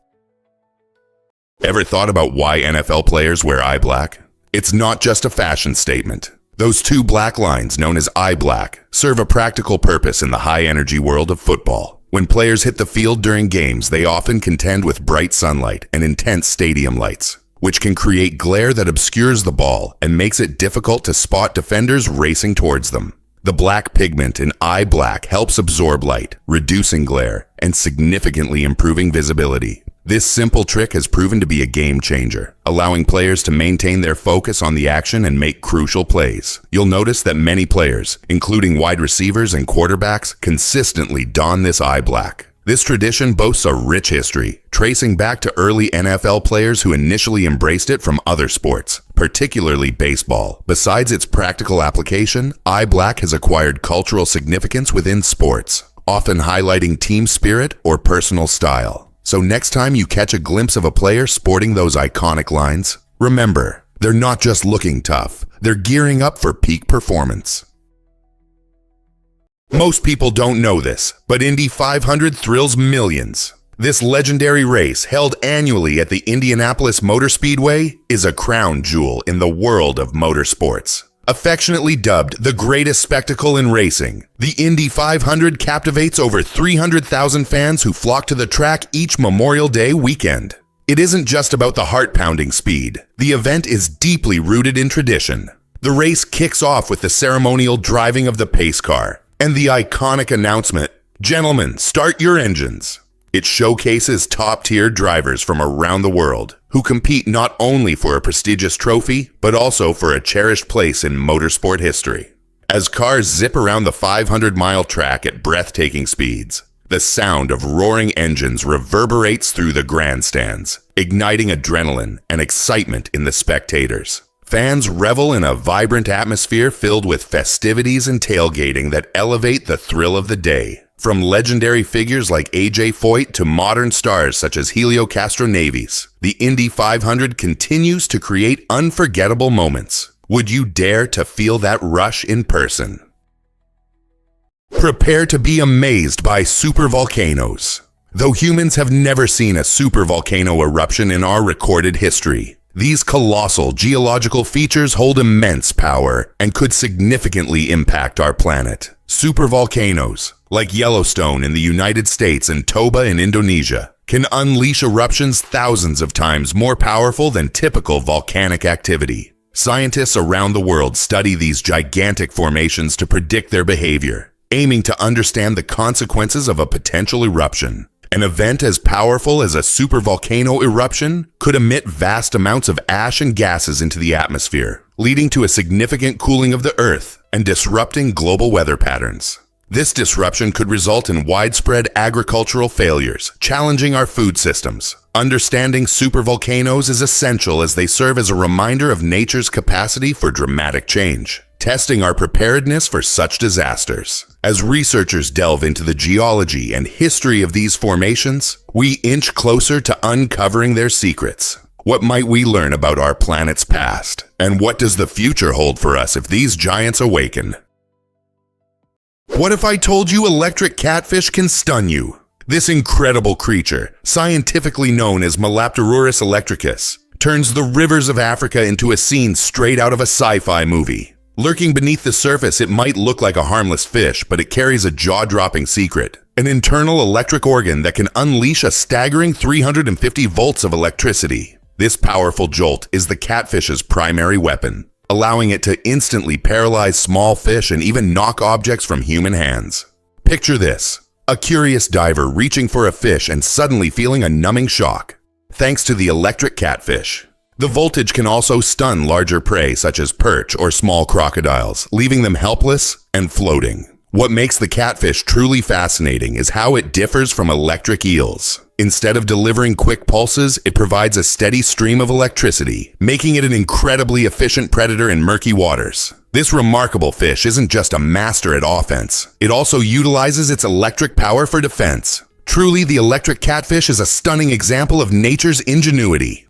Ever thought about why NFL players wear eye black? It's not just a fashion statement. Those two black lines, known as eye black, serve a practical purpose in the high-energy world of football. When players hit the field during games, they often contend with bright sunlight and intense stadium lights, which can create glare that obscures the ball and makes it difficult to spot defenders racing towards them. The black pigment in eye black helps absorb light, reducing glare and significantly improving visibility. This simple trick has proven to be a game changer, allowing players to maintain their focus on the action and make crucial plays. You'll notice that many players, including wide receivers and quarterbacks, consistently don this eye black. This tradition boasts a rich history, tracing back to early NFL players who initially embraced it from other sports, particularly baseball. Besides its practical application, eye black has acquired cultural significance within sports, often highlighting team spirit or personal style. So next time you catch a glimpse of a player sporting those iconic lines, remember, They're not just looking tough, they're gearing up for peak performance. Most people don't know this, but Indy 500 thrills millions. This legendary race, held annually at the Indianapolis Motor Speedway, is a crown jewel in the world of motorsports. Affectionately dubbed the greatest spectacle in racing, the Indy 500 captivates over 300,000 fans who flock to the track each Memorial Day weekend. It isn't just about the heart-pounding speed. The event is deeply rooted in tradition. The race kicks off with the ceremonial driving of the pace car and the iconic announcement, "Gentlemen, start your engines." It showcases top-tier drivers from around the world who compete not only for a prestigious trophy, but also for a cherished place in motorsport history. As cars zip around the 500-mile track at breathtaking speeds, the sound of roaring engines reverberates through the grandstands, igniting adrenaline and excitement in the spectators. Fans revel in a vibrant atmosphere filled with festivities and tailgating that elevate the thrill of the day. From legendary figures like AJ Foyt to modern stars such as Helio Castroneves, the Indy 500 continues to create unforgettable moments. Would you dare to feel that rush in person? Prepare to be amazed by supervolcanoes. Though humans have never seen a supervolcano eruption in our recorded history, these colossal geological features hold immense power and could significantly impact our planet. Supervolcanoes, like Yellowstone in the United States and Toba in Indonesia, can unleash eruptions thousands of times more powerful than typical volcanic activity. Scientists around the world study these gigantic formations to predict their behavior, aiming to understand the consequences of a potential eruption. An event as powerful as a supervolcano eruption could emit vast amounts of ash and gases into the atmosphere, leading to a significant cooling of the Earth and disrupting global weather patterns. This disruption could result in widespread agricultural failures, challenging our food systems. Understanding supervolcanoes is essential as they serve as a reminder of nature's capacity for dramatic change, testing our preparedness for such disasters. As researchers delve into the geology and history of these formations, we inch closer to uncovering their secrets. What might we learn about our planet's past? And what does the future hold for us if these giants awaken? What if I told you electric catfish can stun you? This incredible creature, scientifically known as Melapterurus electricus, turns the rivers of Africa into a scene straight out of a sci-fi movie. Lurking beneath the surface, it might look like a harmless fish, but it carries a jaw-dropping secret: an internal electric organ that can unleash a staggering 350 volts of electricity. This powerful jolt is the catfish's primary weapon, allowing it to instantly paralyze small fish and even knock objects from human hands. Picture this: a curious diver reaching for a fish and suddenly feeling a numbing shock, thanks to the electric catfish. The voltage can also stun larger prey such as perch or small crocodiles, leaving them helpless and floating. What makes the catfish truly fascinating is how it differs from electric eels. Instead of delivering quick pulses, it provides a steady stream of electricity, making it an incredibly efficient predator in murky waters. This remarkable fish isn't just a master at offense, it also utilizes its electric power for defense. Truly, the electric catfish is a stunning example of nature's ingenuity.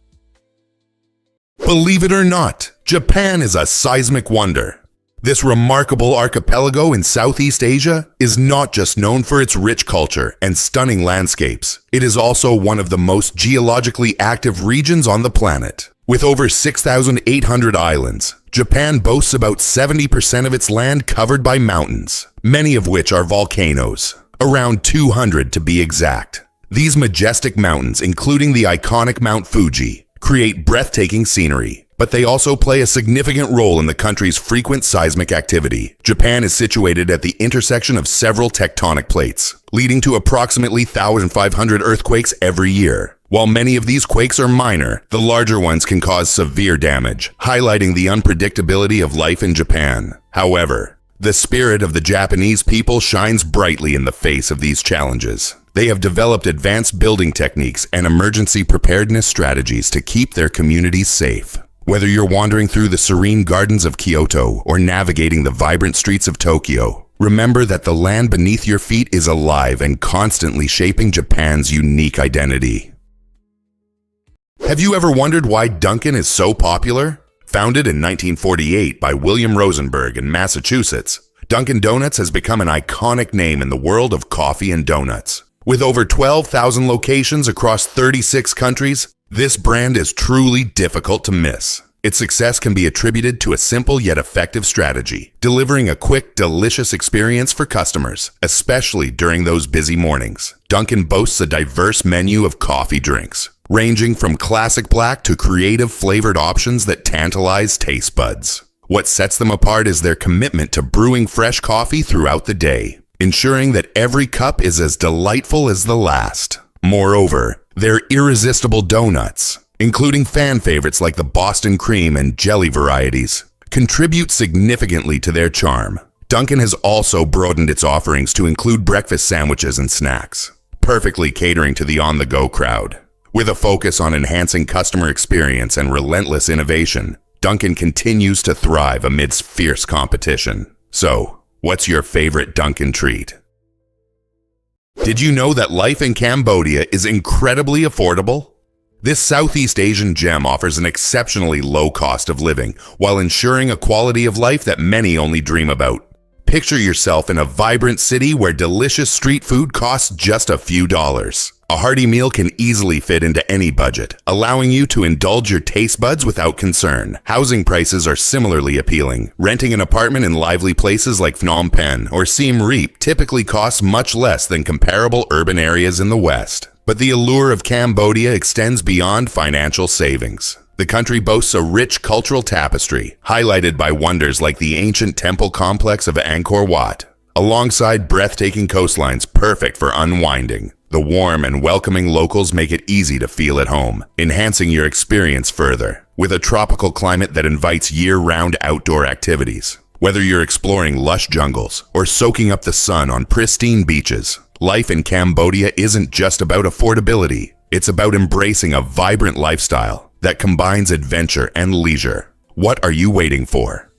Believe it or not, Japan is a seismic wonder. This remarkable archipelago in Southeast Asia is not just known for its rich culture and stunning landscapes. It is also one of the most geologically active regions on the planet. With over 6,800 islands, Japan boasts about 70% of its land covered by mountains, many of which are volcanoes, around 200 to be exact. These majestic mountains, including the iconic Mount Fuji, create breathtaking scenery, but they also play a significant role in the country's frequent seismic activity. Japan is situated at the intersection of several tectonic plates, leading to approximately 1,500 earthquakes every year. While many of these quakes are minor, the larger ones can cause severe damage, highlighting the unpredictability of life in Japan. However, the spirit of the Japanese people shines brightly in the face of these challenges. They have developed advanced building techniques and emergency preparedness strategies to keep their communities safe. Whether you're wandering through the serene gardens of Kyoto or navigating the vibrant streets of Tokyo, remember that the land beneath your feet is alive and constantly shaping Japan's unique identity. Have you ever wondered why Dunkin' is so popular? Founded in 1948 by William Rosenberg in Massachusetts, Dunkin' Donuts has become an iconic name in the world of coffee and donuts. With over 12,000 locations across 36 countries, this brand is truly difficult to miss. Its success can be attributed to a simple yet effective strategy, delivering a quick, delicious experience for customers, especially during those busy mornings. Dunkin' boasts a diverse menu of coffee drinks, ranging from classic black to creative flavored options that tantalize taste buds. What sets them apart is their commitment to brewing fresh coffee throughout the day, ensuring that every cup is as delightful as the last. Moreover, their irresistible donuts, including fan favorites like the Boston cream and jelly varieties, contribute significantly to their charm. Dunkin' has also broadened its offerings to include breakfast sandwiches and snacks, perfectly catering to the on-the-go crowd. With a focus on enhancing customer experience and relentless innovation, Dunkin' continues to thrive amidst fierce competition. So, what's your favorite Dunkin' treat? Did you know that life in Cambodia is incredibly affordable? This Southeast Asian gem offers an exceptionally low cost of living while ensuring a quality of life that many only dream about. Picture yourself in a vibrant city where delicious street food costs just a few dollars. A hearty meal can easily fit into any budget, allowing you to indulge your taste buds without concern. Housing prices are similarly appealing. Renting an apartment in lively places like Phnom Penh or Siem Reap typically costs much less than comparable urban areas in the West. But the allure of Cambodia extends beyond financial savings. The country boasts a rich cultural tapestry, highlighted by wonders like the ancient temple complex of Angkor Wat, alongside breathtaking coastlines perfect for unwinding. The warm and welcoming locals make it easy to feel at home, enhancing your experience further. With a tropical climate that invites year-round outdoor activities, whether you're exploring lush jungles or soaking up the sun on pristine beaches, life in Cambodia isn't just about affordability. It's about embracing a vibrant lifestyle that combines adventure and leisure. What are you waiting for?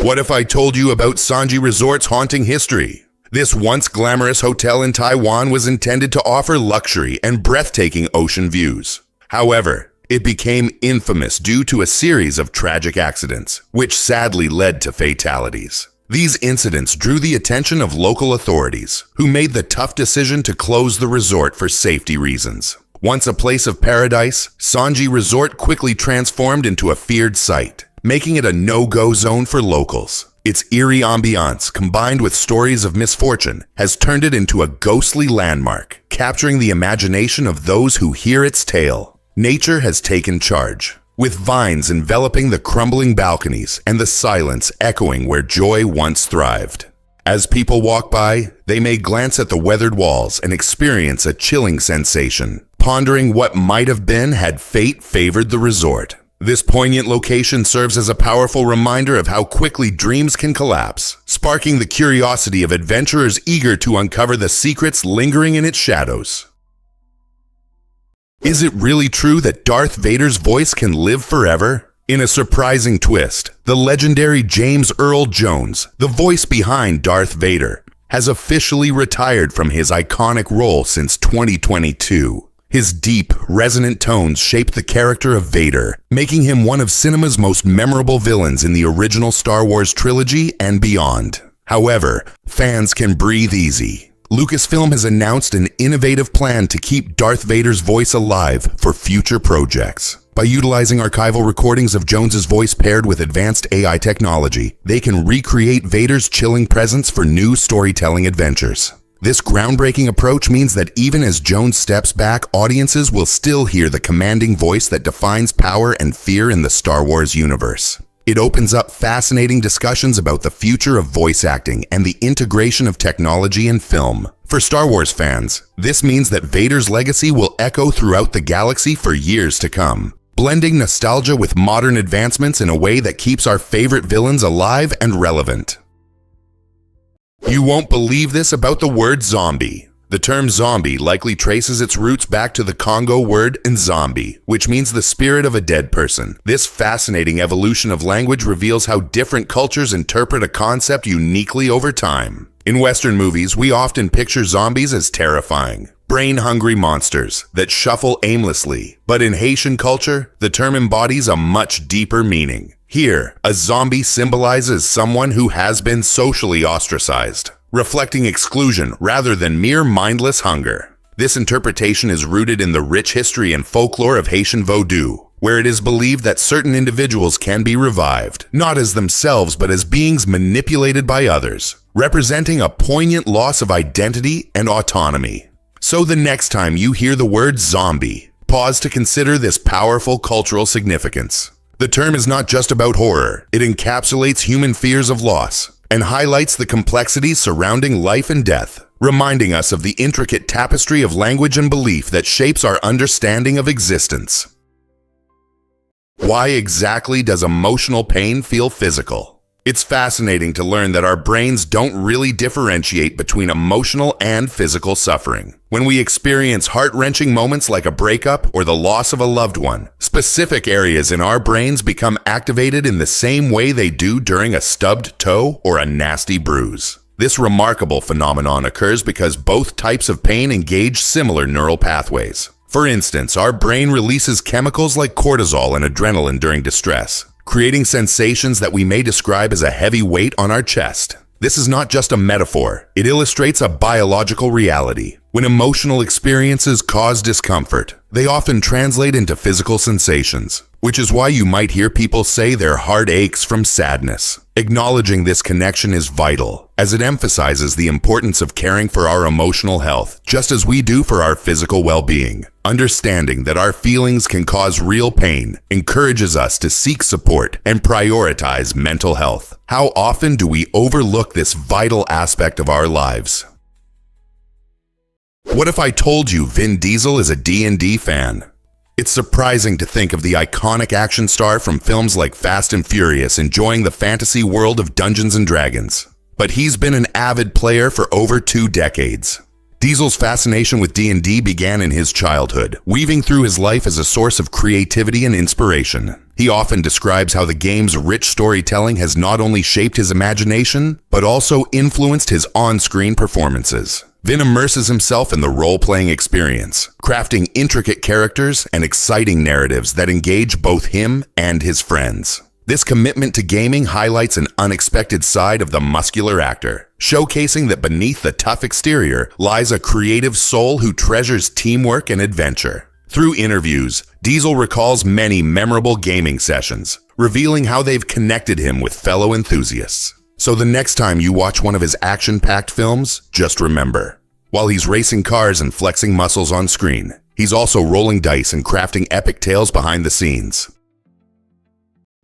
What if I told you about Sanji Resort's haunting history? This once glamorous hotel in Taiwan was intended to offer luxury and breathtaking ocean views. However, it became infamous due to a series of tragic accidents, which sadly led to fatalities. These incidents drew the attention of local authorities, who made the tough decision to close the resort for safety reasons. Once a place of paradise, Sanji Resort quickly transformed into a feared site, making it a no-go zone for locals. Its eerie ambiance, combined with stories of misfortune, has turned it into a ghostly landmark, capturing the imagination of those who hear its tale. Nature has taken charge, with vines enveloping the crumbling balconies and the silence echoing where joy once thrived. As people walk by, they may glance at the weathered walls and experience a chilling sensation, pondering what might have been had fate favored the resort. This poignant location serves as a powerful reminder of how quickly dreams can collapse, sparking the curiosity of adventurers eager to uncover the secrets lingering in its shadows. Is it really true that Darth Vader's voice can live forever? In a surprising twist, the legendary James Earl Jones, the voice behind Darth Vader, has officially retired from his iconic role since 2022. His deep, resonant tones shaped the character of Vader, making him one of cinema's most memorable villains in the original Star Wars trilogy and beyond. However, fans can breathe easy. Lucasfilm has announced an innovative plan to keep Darth Vader's voice alive for future projects. By utilizing archival recordings of Jones's voice paired with advanced AI technology, they can recreate Vader's chilling presence for new storytelling adventures. This groundbreaking approach means that even as Jones steps back, audiences will still hear the commanding voice that defines power and fear in the Star Wars universe. It opens up fascinating discussions about the future of voice acting and the integration of technology in film. For Star Wars fans, this means that Vader's legacy will echo throughout the galaxy for years to come, blending nostalgia with modern advancements in a way that keeps our favorite villains alive and relevant. You won't believe this about the word zombie. The term zombie likely traces its roots back to the Congo word nzambi, which means the spirit of a dead person. This fascinating evolution of language reveals how different cultures interpret a concept uniquely over time. In Western movies, we often picture zombies as terrifying, brain-hungry monsters that shuffle aimlessly. But in Haitian culture, the term embodies a much deeper meaning. Here, a zombie symbolizes someone who has been socially ostracized, reflecting exclusion rather than mere mindless hunger. This interpretation is rooted in the rich history and folklore of Haitian Vodou, where it is believed that certain individuals can be revived, not as themselves but as beings manipulated by others, representing a poignant loss of identity and autonomy. So the next time you hear the word zombie, pause to consider this powerful cultural significance. The term is not just about horror, it encapsulates human fears of loss and highlights the complexities surrounding life and death, reminding us of the intricate tapestry of language and belief that shapes our understanding of existence. Why exactly does emotional pain feel physical? It's fascinating to learn that our brains don't really differentiate between emotional and physical suffering. When we experience heart-wrenching moments like a breakup or the loss of a loved one, specific areas in our brains become activated in the same way they do during a stubbed toe or a nasty bruise. This remarkable phenomenon occurs because both types of pain engage similar neural pathways. For instance, our brain releases chemicals like cortisol and adrenaline during distress, creating sensations that we may describe as a heavy weight on our chest. This is not just a metaphor, it illustrates a biological reality. When emotional experiences cause discomfort, they often translate into physical sensations, which is why you might hear people say their heart aches from sadness. Acknowledging this connection is vital, as it emphasizes the importance of caring for our emotional health, just as we do for our physical well-being. Understanding that our feelings can cause real pain encourages us to seek support and prioritize mental health. How often do we overlook this vital aspect of our lives? What if I told you Vin Diesel is a D&D fan? It's surprising to think of the iconic action star from films like Fast and Furious enjoying the fantasy world of Dungeons & Dragons. But he's been an avid player for over 2 decades. Diesel's fascination with D&D began in his childhood, weaving through his life as a source of creativity and inspiration. He often describes how the game's rich storytelling has not only shaped his imagination, but also influenced his on-screen performances. Vin immerses himself in the role-playing experience, crafting intricate characters and exciting narratives that engage both him and his friends. This commitment to gaming highlights an unexpected side of the muscular actor, showcasing that beneath the tough exterior lies a creative soul who treasures teamwork and adventure. Through interviews, Diesel recalls many memorable gaming sessions, revealing how they've connected him with fellow enthusiasts. So the next time you watch one of his action-packed films, just remember, while he's racing cars and flexing muscles on screen, he's also rolling dice and crafting epic tales behind the scenes.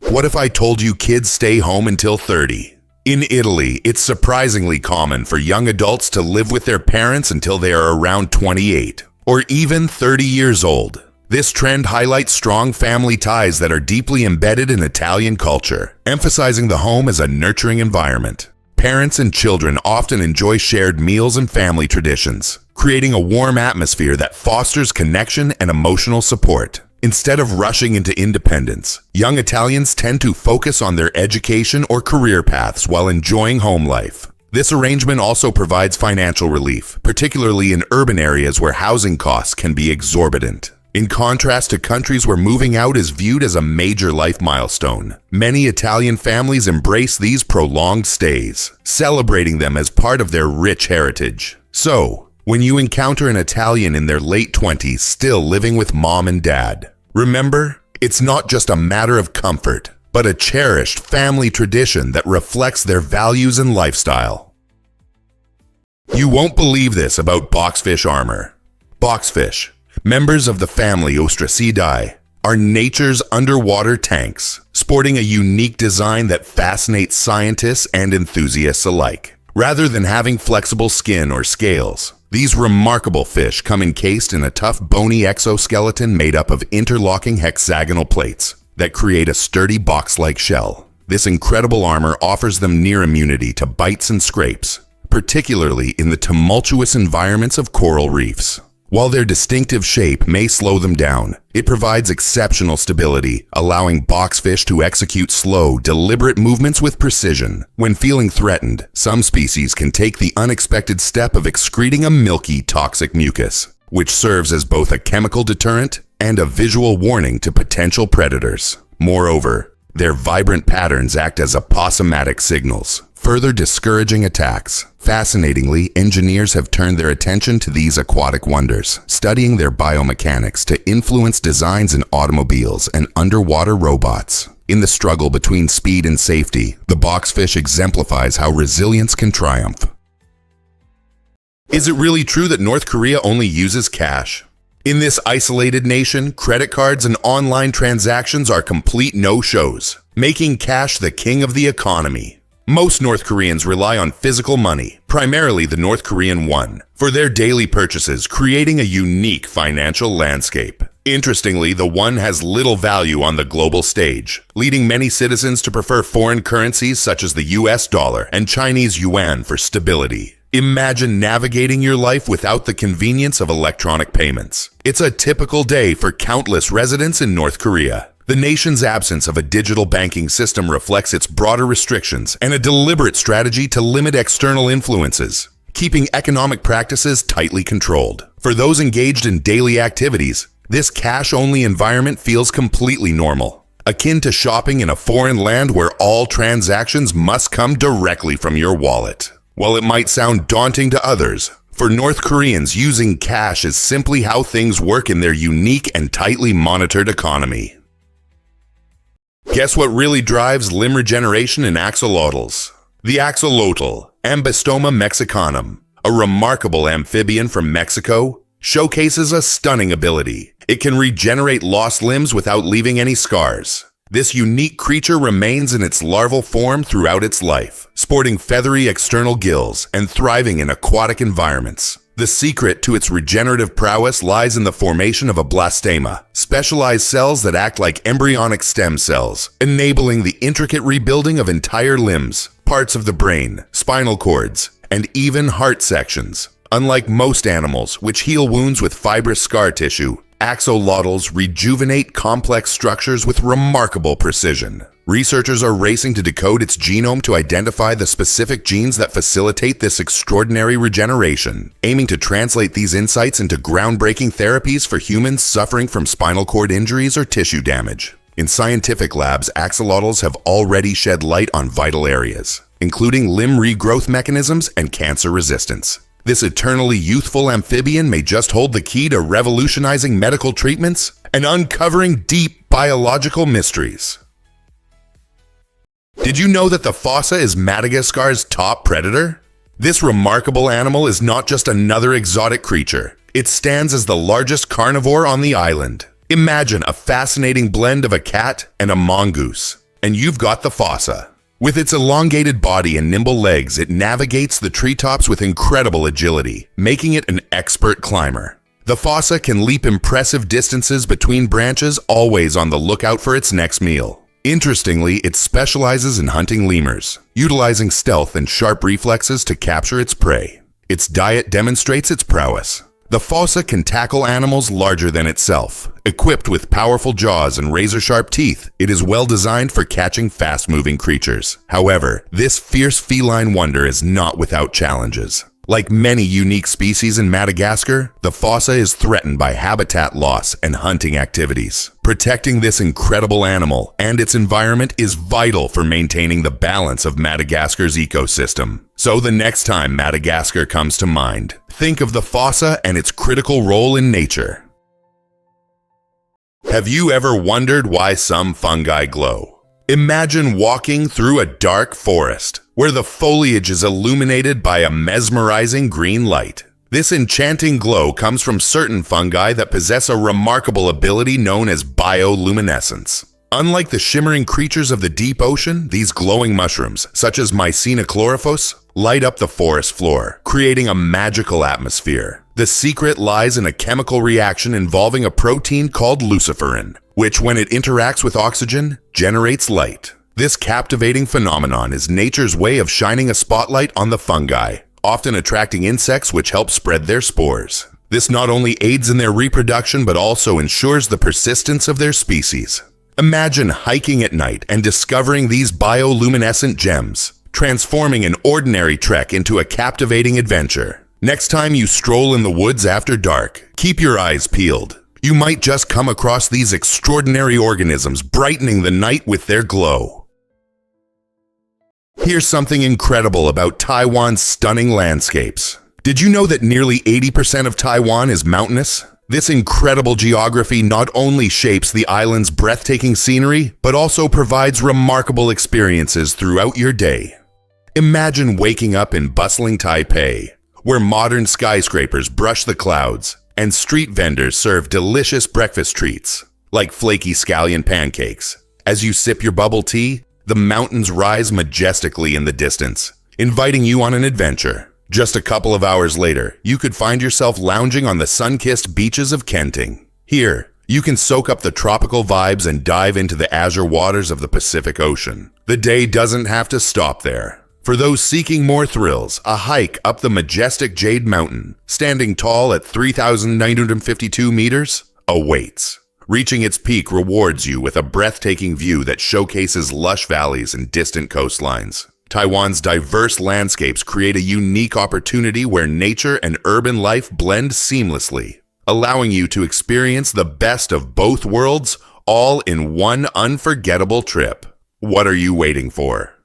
What if I told you kids stay home until 30? In Italy, it's surprisingly common for young adults to live with their parents until they are around 28, or even 30 years old. This trend highlights strong family ties that are deeply embedded in Italian culture, emphasizing the home as a nurturing environment. Parents and children often enjoy shared meals and family traditions, creating a warm atmosphere that fosters connection and emotional support. Instead of rushing into independence, young Italians tend to focus on their education or career paths while enjoying home life. This arrangement also provides financial relief, particularly in urban areas where housing costs can be exorbitant. In contrast to countries where moving out is viewed as a major life milestone, many Italian families embrace these prolonged stays, celebrating them as part of their rich heritage. So, when you encounter an Italian in their late 20s still living with mom and dad, remember, it's not just a matter of comfort, but a cherished family tradition that reflects their values and lifestyle. You won't believe this about boxfish armor. Boxfish, members of the family Ostracidae, are nature's underwater tanks, sporting a unique design that fascinates scientists and enthusiasts alike. Rather than having flexible skin or scales, these remarkable fish come encased in a tough bony exoskeleton made up of interlocking hexagonal plates that create a sturdy box-like shell. This incredible armor offers them near immunity to bites and scrapes, particularly in the tumultuous environments of coral reefs. While their distinctive shape may slow them down, it provides exceptional stability, allowing boxfish to execute slow, deliberate movements with precision. When feeling threatened, some species can take the unexpected step of excreting a milky, toxic mucus, which serves as both a chemical deterrent and a visual warning to potential predators. Moreover, their vibrant patterns act as aposematic signals, further discouraging attacks. Fascinatingly, engineers have turned their attention to these aquatic wonders, studying their biomechanics to influence designs in automobiles and underwater robots. In the struggle between speed and safety, the boxfish exemplifies how resilience can triumph. Is it really true that North Korea only uses cash? In this isolated nation, credit cards and online transactions are complete no-shows, making cash the king of the economy. Most North Koreans rely on physical money, primarily the North Korean won, for their daily purchases, creating a unique financial landscape. Interestingly, the won has little value on the global stage, leading many citizens to prefer foreign currencies such as the US dollar and Chinese yuan for stability. Imagine navigating your life without the convenience of electronic payments. It's a typical day for countless residents in North Korea. The nation's absence of a digital banking system reflects its broader restrictions and a deliberate strategy to limit external influences, keeping economic practices tightly controlled. For those engaged in daily activities, this cash-only environment feels completely normal, akin to shopping in a foreign land where all transactions must come directly from your wallet. While it might sound daunting to others, for North Koreans, using cash is simply how things work in their unique and tightly monitored economy. Guess what really drives limb regeneration in axolotls? The axolotl, Ambystoma mexicanum, a remarkable amphibian from Mexico, showcases a stunning ability. It can regenerate lost limbs without leaving any scars. This unique creature remains in its larval form throughout its life, sporting feathery external gills and thriving in aquatic environments. The secret to its regenerative prowess lies in the formation of a blastema, specialized cells that act like embryonic stem cells, enabling the intricate rebuilding of entire limbs, parts of the brain, spinal cords, and even heart sections. Unlike most animals, which heal wounds with fibrous scar tissue, axolotls rejuvenate complex structures with remarkable precision. Researchers are racing to decode its genome to identify the specific genes that facilitate this extraordinary regeneration, aiming to translate these insights into groundbreaking therapies for humans suffering from spinal cord injuries or tissue damage. In scientific labs, axolotls have already shed light on vital areas, including limb regrowth mechanisms and cancer resistance. This eternally youthful amphibian may just hold the key to revolutionizing medical treatments and uncovering deep biological mysteries. Did you know that the fossa is Madagascar's top predator? This remarkable animal is not just another exotic creature. It stands as the largest carnivore on the island. Imagine a fascinating blend of a cat and a mongoose, and you've got the fossa. With its elongated body and nimble legs, it navigates the treetops with incredible agility, making it an expert climber. The fossa can leap impressive distances between branches, always on the lookout for its next meal. Interestingly, it specializes in hunting lemurs, utilizing stealth and sharp reflexes to capture its prey. Its diet demonstrates its prowess. The fossa can tackle animals larger than itself. Equipped with powerful jaws and razor-sharp teeth, it is well designed for catching fast-moving creatures. However, this fierce feline wonder is not without challenges. Like many unique species in Madagascar, the fossa is threatened by habitat loss and hunting activities. Protecting this incredible animal and its environment is vital for maintaining the balance of Madagascar's ecosystem. So the next time Madagascar comes to mind, think of the fossa and its critical role in nature. Have you ever wondered why some fungi glow? Imagine walking through a dark forest, where the foliage is illuminated by a mesmerizing green light. This enchanting glow comes from certain fungi that possess a remarkable ability known as bioluminescence. Unlike the shimmering creatures of the deep ocean, these glowing mushrooms, such as Mycena chlorophyos, light up the forest floor, creating a magical atmosphere. The secret lies in a chemical reaction involving a protein called luciferin, which, when it interacts with oxygen, generates light. This captivating phenomenon is nature's way of shining a spotlight on the fungi, often attracting insects which help spread their spores. This not only aids in their reproduction but also ensures the persistence of their species. Imagine hiking at night and discovering these bioluminescent gems, transforming an ordinary trek into a captivating adventure. Next time you stroll in the woods after dark, keep your eyes peeled. You might just come across these extraordinary organisms brightening the night with their glow. Here's something incredible about Taiwan's stunning landscapes. Did you know that nearly 80% of Taiwan is mountainous? This incredible geography not only shapes the island's breathtaking scenery, but also provides remarkable experiences throughout your day. Imagine waking up in bustling Taipei, where modern skyscrapers brush the clouds, and street vendors serve delicious breakfast treats, like flaky scallion pancakes. As you sip your bubble tea, the mountains rise majestically in the distance, inviting you on an adventure. Just a couple of hours later, you could find yourself lounging on the sun-kissed beaches of Kenting. Here, you can soak up the tropical vibes and dive into the azure waters of the Pacific Ocean. The day doesn't have to stop there. For those seeking more thrills, a hike up the majestic Jade Mountain, standing tall at 3,952 meters, awaits. Reaching its peak rewards you with a breathtaking view that showcases lush valleys and distant coastlines. Taiwan's diverse landscapes create a unique opportunity where nature and urban life blend seamlessly, allowing you to experience the best of both worlds all in one unforgettable trip. What are you waiting for?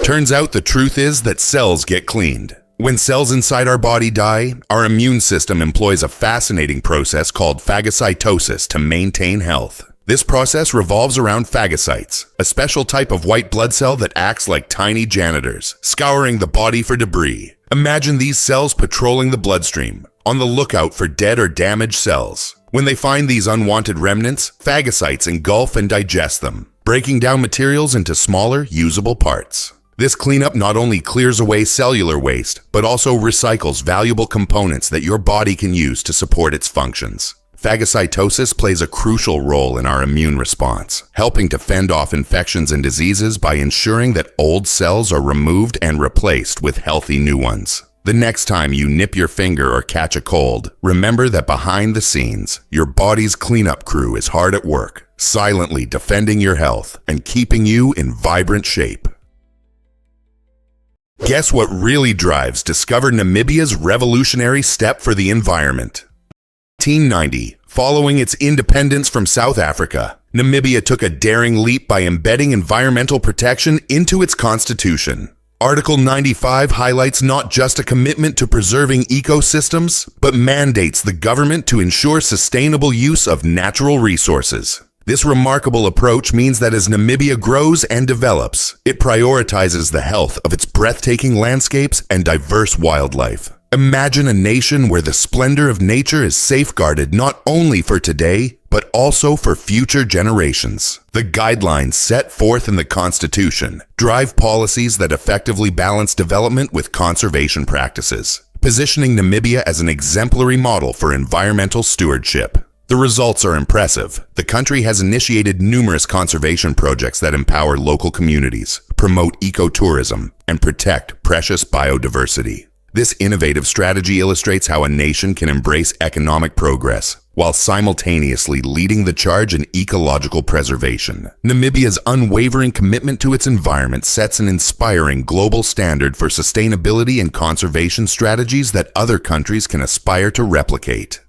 Turns out the truth is that cells get cleaned. When cells inside our body die, our immune system employs a fascinating process called phagocytosis to maintain health. This process revolves around phagocytes, a special type of white blood cell that acts like tiny janitors, scouring the body for debris. Imagine these cells patrolling the bloodstream, on the lookout for dead or damaged cells. When they find these unwanted remnants, phagocytes engulf and digest them, breaking down materials into smaller, usable parts. This cleanup not only clears away cellular waste, but also recycles valuable components that your body can use to support its functions. Phagocytosis plays a crucial role in our immune response, helping to fend off infections and diseases by ensuring that old cells are removed and replaced with healthy new ones. The next time you nip your finger or catch a cold, remember that behind the scenes, your body's cleanup crew is hard at work, silently defending your health and keeping you in vibrant shape. Guess what really drives Discover Namibia's revolutionary step for the environment? 1890, following its independence from South Africa, Namibia took a daring leap by embedding environmental protection into its constitution. Article 95 highlights not just a commitment to preserving ecosystems, but mandates the government to ensure sustainable use of natural resources. This remarkable approach means that as Namibia grows and develops, it prioritizes the health of its breathtaking landscapes and diverse wildlife. Imagine a nation where the splendor of nature is safeguarded not only for today, but also for future generations. The guidelines set forth in the Constitution drive policies that effectively balance development with conservation practices, positioning Namibia as an exemplary model for environmental stewardship. The results are impressive. The country has initiated numerous conservation projects that empower local communities, promote ecotourism, and protect precious biodiversity. This innovative strategy illustrates how a nation can embrace economic progress while simultaneously leading the charge in ecological preservation. Namibia's unwavering commitment to its environment sets an inspiring global standard for sustainability and conservation strategies that other countries can aspire to replicate.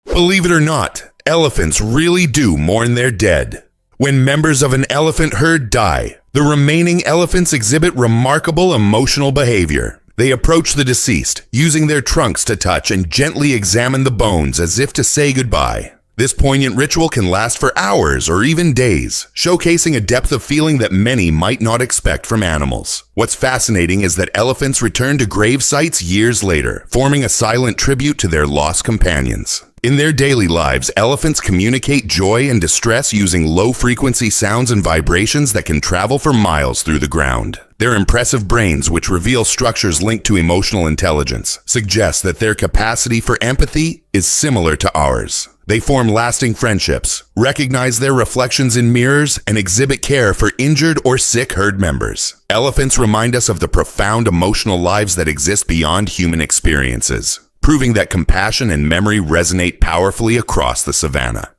Believe it or not, elephants really do mourn their dead. When members of an elephant herd die, the remaining elephants exhibit remarkable emotional behavior. They approach the deceased, using their trunks to touch and gently examine the bones as if to say goodbye. This poignant ritual can last for hours or even days, showcasing a depth of feeling that many might not expect from animals. What's fascinating is that elephants return to grave sites years later, forming a silent tribute to their lost companions. In their daily lives, elephants communicate joy and distress using low-frequency sounds and vibrations that can travel for miles through the ground. Their impressive brains, which reveal structures linked to emotional intelligence, suggest that their capacity for empathy is similar to ours. They form lasting friendships, recognize their reflections in mirrors, and exhibit care for injured or sick herd members. Elephants remind us of the profound emotional lives that exist beyond human experiences, proving that compassion and memory resonate powerfully across the savanna.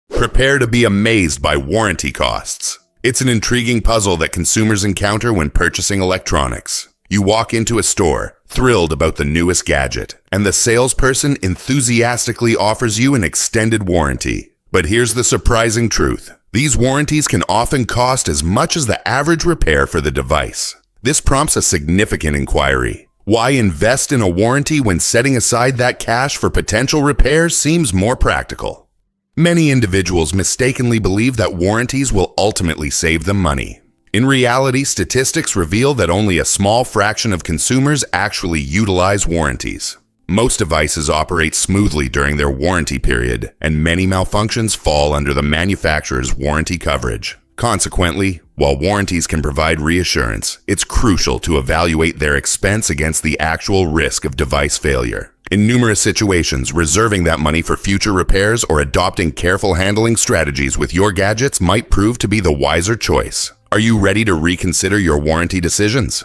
Prepare to be amazed by warranty costs. It's an intriguing puzzle that consumers encounter when purchasing electronics. You walk into a store, thrilled about the newest gadget, and the salesperson enthusiastically offers you an extended warranty. But here's the surprising truth. These warranties can often cost as much as the average repair for the device. This prompts a significant inquiry. Why invest in a warranty when setting aside that cash for potential repairs seems more practical? Many individuals mistakenly believe that warranties will ultimately save them money. In reality, statistics reveal that only a small fraction of consumers actually utilize warranties. Most devices operate smoothly during their warranty period, and many malfunctions fall under the manufacturer's warranty coverage. Consequently, while warranties can provide reassurance, it's crucial to evaluate their expense against the actual risk of device failure. In numerous situations, reserving that money for future repairs or adopting careful handling strategies with your gadgets might prove to be the wiser choice. Are you ready to reconsider your warranty decisions?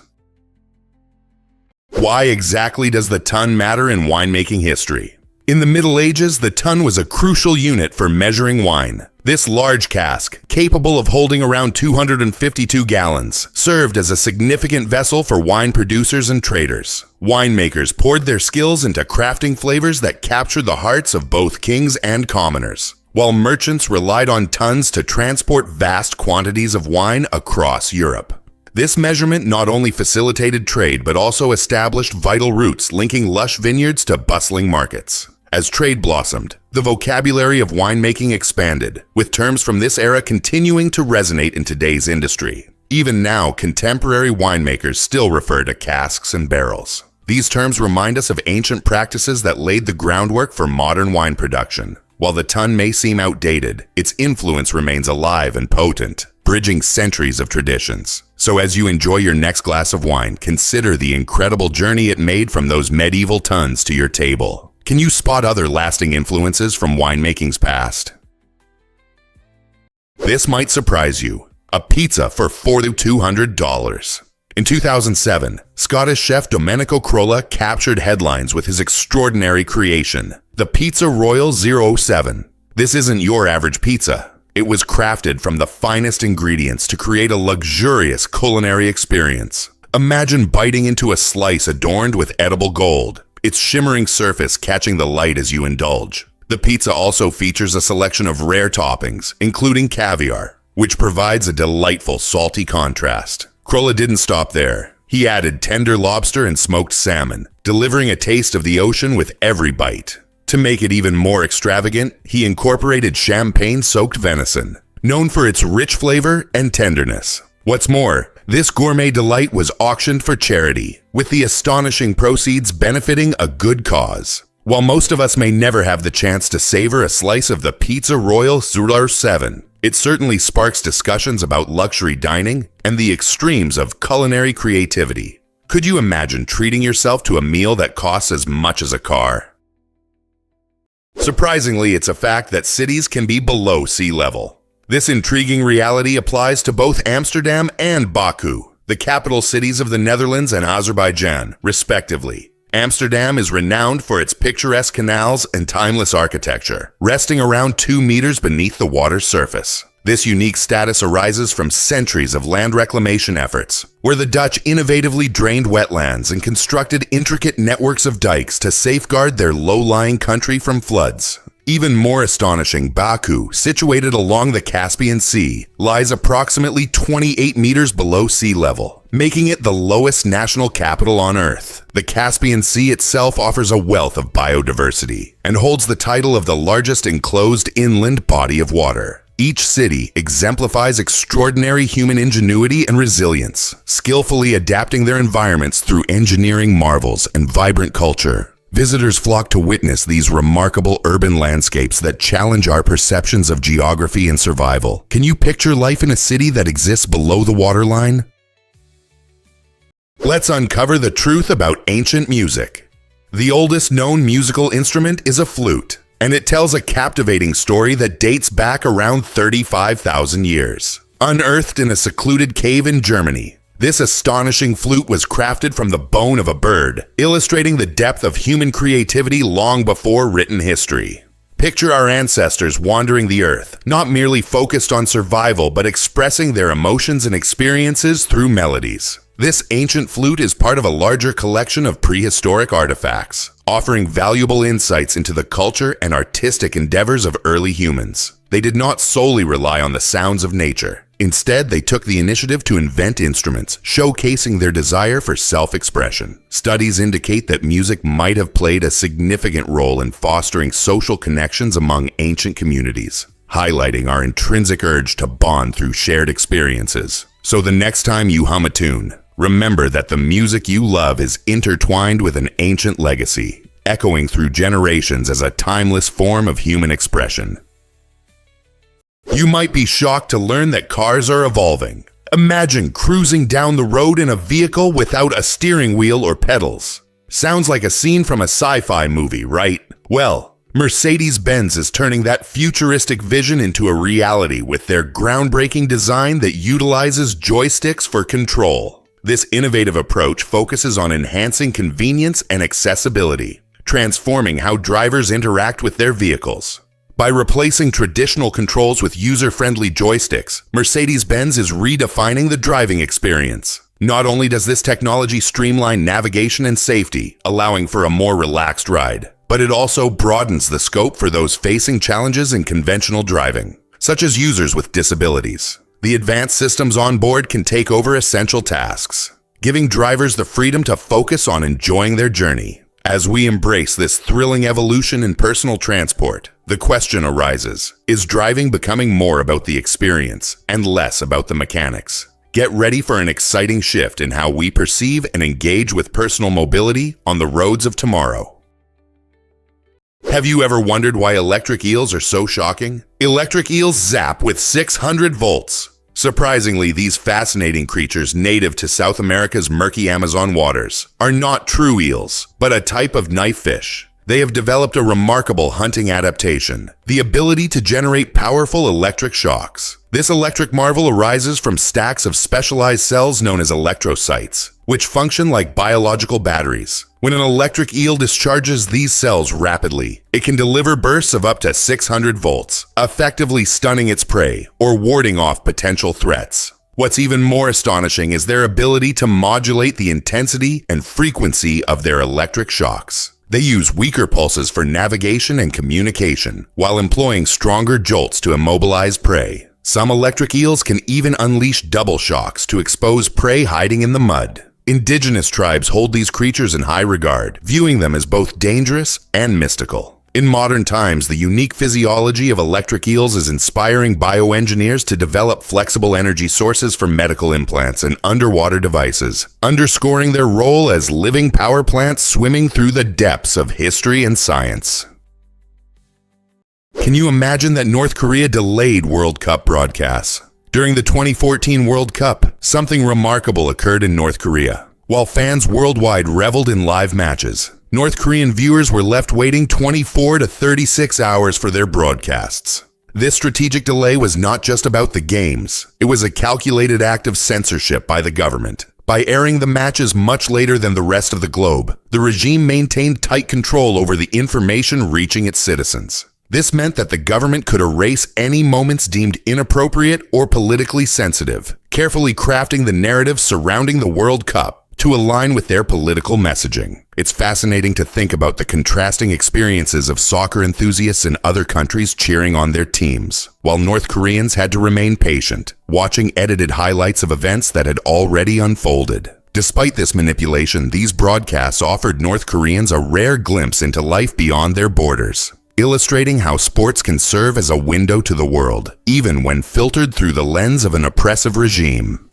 Why exactly does the ton matter in winemaking history? In the Middle Ages, the ton was a crucial unit for measuring wine. This large cask, capable of holding around 252 gallons, served as a significant vessel for wine producers and traders. Winemakers poured their skills into crafting flavors that captured the hearts of both kings and commoners, while merchants relied on tons to transport vast quantities of wine across Europe. This measurement not only facilitated trade but also established vital routes linking lush vineyards to bustling markets. As trade blossomed, the vocabulary of winemaking expanded, with terms from this era continuing to resonate in today's industry. Even now, contemporary winemakers still refer to casks and barrels. These terms remind us of ancient practices that laid the groundwork for modern wine production. While the ton may seem outdated, its influence remains alive and potent, bridging centuries of traditions. So as you enjoy your next glass of wine, consider the incredible journey it made from those medieval tons to your table. Can you spot other lasting influences from winemaking's past? This might surprise you. A pizza for $4,200. In 2007, Scottish chef Domenico Crolla captured headlines with his extraordinary creation, the Pizza Royal 007. This isn't your average pizza. It was crafted from the finest ingredients to create a luxurious culinary experience. Imagine biting into a slice adorned with edible gold, its shimmering surface catching the light as you indulge. The pizza also features a selection of rare toppings, including caviar, which provides a delightful salty contrast. Crolla didn't stop there. He added tender lobster and smoked salmon, delivering a taste of the ocean with every bite. To make it even more extravagant, he incorporated champagne-soaked venison, known for its rich flavor and tenderness. What's more, this gourmet delight was auctioned for charity, with the astonishing proceeds benefiting a good cause. While most of us may never have the chance to savor a slice of the Pizza Royal 007, it certainly sparks discussions about luxury dining and the extremes of culinary creativity. Could you imagine treating yourself to a meal that costs as much as a car? Surprisingly, it's a fact that cities can be below sea level. This intriguing reality applies to both Amsterdam and Baku, the capital cities of the Netherlands and Azerbaijan, respectively. Amsterdam is renowned for its picturesque canals and timeless architecture, resting around 2 meters beneath the water's surface. This unique status arises from centuries of land reclamation efforts, where the Dutch innovatively drained wetlands and constructed intricate networks of dikes to safeguard their low-lying country from floods. Even more astonishing, Baku, situated along the Caspian Sea, lies approximately 28 meters below sea level, making it the lowest national capital on Earth. The Caspian Sea itself offers a wealth of biodiversity and holds the title of the largest enclosed inland body of water. Each city exemplifies extraordinary human ingenuity and resilience, skillfully adapting their environments through engineering marvels and vibrant culture. Visitors flock to witness these remarkable urban landscapes that challenge our perceptions of geography and survival. Can you picture life in a city that exists below the waterline? Let's uncover the truth about ancient music. The oldest known musical instrument is a flute. and it tells a captivating story that dates back around 35,000 years. Unearthed in a secluded cave in Germany, this astonishing flute was crafted from the bone of a bird, illustrating the depth of human creativity long before written history. Picture our ancestors wandering the earth, not merely focused on survival, but expressing their emotions and experiences through melodies. This ancient flute is part of a larger collection of prehistoric artifacts, offering valuable insights into the culture and artistic endeavors of early humans. They did not solely rely on the sounds of nature. Instead, they took the initiative to invent instruments, showcasing their desire for self-expression. Studies indicate that music might have played a significant role in fostering social connections among ancient communities, highlighting our intrinsic urge to bond through shared experiences. So the next time you hum a tune, remember that the music you love is intertwined with an ancient legacy, echoing through generations as a timeless form of human expression. You might be shocked to learn that cars are evolving. Imagine cruising down the road in a vehicle without a steering wheel or pedals. Sounds like a scene from a sci-fi movie, right? Well, Mercedes-Benz is turning that futuristic vision into a reality with their groundbreaking design that utilizes joysticks for control. This innovative approach focuses on enhancing convenience and accessibility, transforming how drivers interact with their vehicles. By replacing traditional controls with user-friendly joysticks, Mercedes-Benz is redefining the driving experience. Not only does this technology streamline navigation and safety, allowing for a more relaxed ride, but it also broadens the scope for those facing challenges in conventional driving, such as users with disabilities. The advanced systems on board can take over essential tasks, giving drivers the freedom to focus on enjoying their journey. As we embrace this thrilling evolution in personal transport, the question arises, is driving becoming more about the experience and less about the mechanics? Get ready for an exciting shift in how we perceive and engage with personal mobility on the roads of tomorrow. Have you ever wondered why electric eels are so shocking? Electric eels zap with 600 volts. Surprisingly, these fascinating creatures native to South America's murky Amazon waters are not true eels, but a type of knife fish. They have developed a remarkable hunting adaptation, the ability to generate powerful electric shocks. This electric marvel arises from stacks of specialized cells known as electrocytes, which function like biological batteries. When an electric eel discharges these cells rapidly, it can deliver bursts of up to 600 volts, effectively stunning its prey or warding off potential threats. What's even more astonishing is their ability to modulate the intensity and frequency of their electric shocks. They use weaker pulses for navigation and communication, while employing stronger jolts to immobilize prey. Some electric eels can even unleash double shocks to expose prey hiding in the mud. Indigenous tribes hold these creatures in high regard, viewing them as both dangerous and mystical. In modern times, the unique physiology of electric eels is inspiring bioengineers to develop flexible energy sources for medical implants and underwater devices, underscoring their role as living power plants swimming through the depths of history and science. Can you imagine that North Korea delayed World Cup broadcasts? During the 2014 World Cup, something remarkable occurred in North Korea. While fans worldwide reveled in live matches, North Korean viewers were left waiting 24 to 36 hours for their broadcasts. This strategic delay was not just about the games. It was a calculated act of censorship by the government. By airing the matches much later than the rest of the globe, the regime maintained tight control over the information reaching its citizens. This meant that the government could erase any moments deemed inappropriate or politically sensitive, carefully crafting the narrative surrounding the World Cup to align with their political messaging. It's fascinating to think about the contrasting experiences of soccer enthusiasts in other countries cheering on their teams, while North Koreans had to remain patient, watching edited highlights of events that had already unfolded. Despite this manipulation, these broadcasts offered North Koreans a rare glimpse into life beyond their borders, illustrating how sports can serve as a window to the world, even when filtered through the lens of an oppressive regime.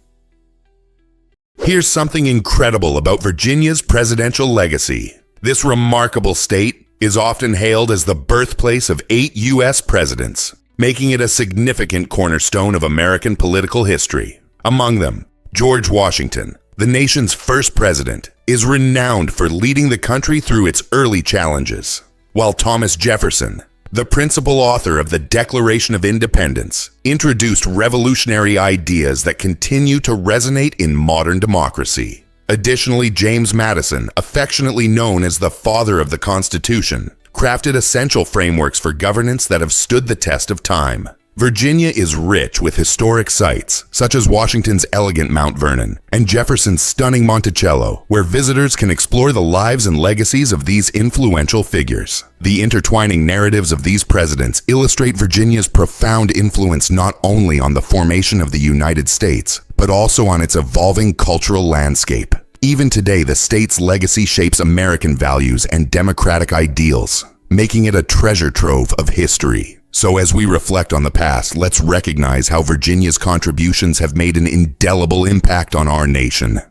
Here's something incredible about Virginia's presidential legacy. This remarkable state is often hailed as the birthplace of 8 U.S. presidents, making it a significant cornerstone of American political history. Among them, George Washington, the nation's first president, is renowned for leading the country through its early challenges, while Thomas Jefferson, the principal author of the Declaration of Independence, introduced revolutionary ideas that continue to resonate in modern democracy. Additionally, James Madison, affectionately known as the father of the Constitution, crafted essential frameworks for governance that have stood the test of time. Virginia is rich with historic sites, such as Washington's elegant Mount Vernon and Jefferson's stunning Monticello, where visitors can explore the lives and legacies of these influential figures. The intertwining narratives of these presidents illustrate Virginia's profound influence not only on the formation of the United States, but also on its evolving cultural landscape. Even today, the state's legacy shapes American values and democratic ideals, making it a treasure trove of history. So as we reflect on the past, let's recognize how Virginia's contributions have made an indelible impact on our nation.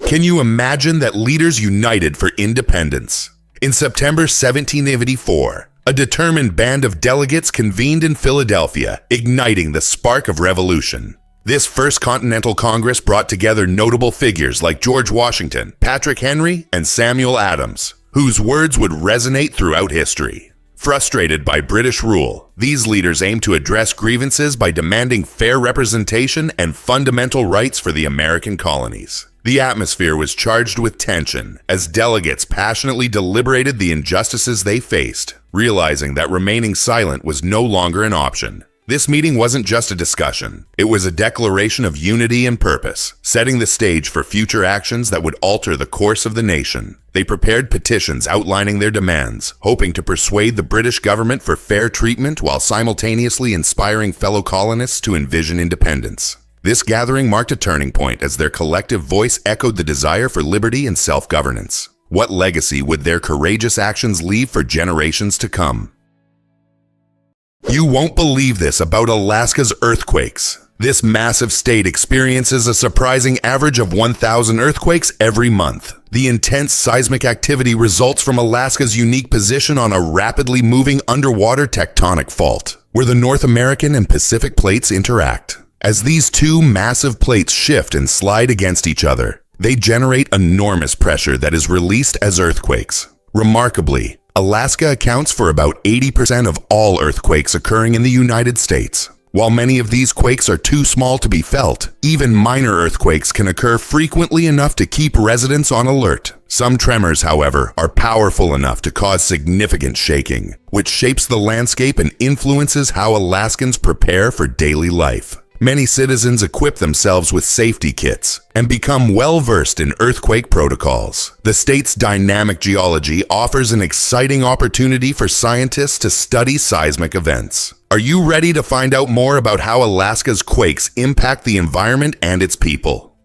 Can you imagine that leaders united for independence? In September 1784, a determined band of delegates convened in Philadelphia, igniting the spark of revolution. This First Continental Congress brought together notable figures like George Washington, Patrick Henry, and Samuel Adams, whose words would resonate throughout history. Frustrated by British rule, these leaders aimed to address grievances by demanding fair representation and fundamental rights for the American colonies. The atmosphere was charged with tension as delegates passionately deliberated the injustices they faced, realizing that remaining silent was no longer an option. This meeting wasn't just a discussion. It was a declaration of unity and purpose, setting the stage for future actions that would alter the course of the nation. They prepared petitions outlining their demands, hoping to persuade the British government for fair treatment while simultaneously inspiring fellow colonists to envision independence. This gathering marked a turning point as their collective voice echoed the desire for liberty and self-governance. What legacy would their courageous actions leave for generations to come? You won't believe this about Alaska's earthquakes. This massive state experiences a surprising average of 1,000 earthquakes every month. The intense seismic activity results from Alaska's unique position on a rapidly moving underwater tectonic fault, where the North American and Pacific plates interact. As these two massive plates shift and slide against each other, they generate enormous pressure that is released as earthquakes. Remarkably, Alaska accounts for about 80% of all earthquakes occurring in the United States. While many of these quakes are too small to be felt, even minor earthquakes can occur frequently enough to keep residents on alert. Some tremors, however, are powerful enough to cause significant shaking, which shapes the landscape and influences how Alaskans prepare for daily life. Many citizens equip themselves with safety kits and become well-versed in earthquake protocols. The state's dynamic geology offers an exciting opportunity for scientists to study seismic events. Are you ready to find out more about how Alaska's quakes impact the environment and its people?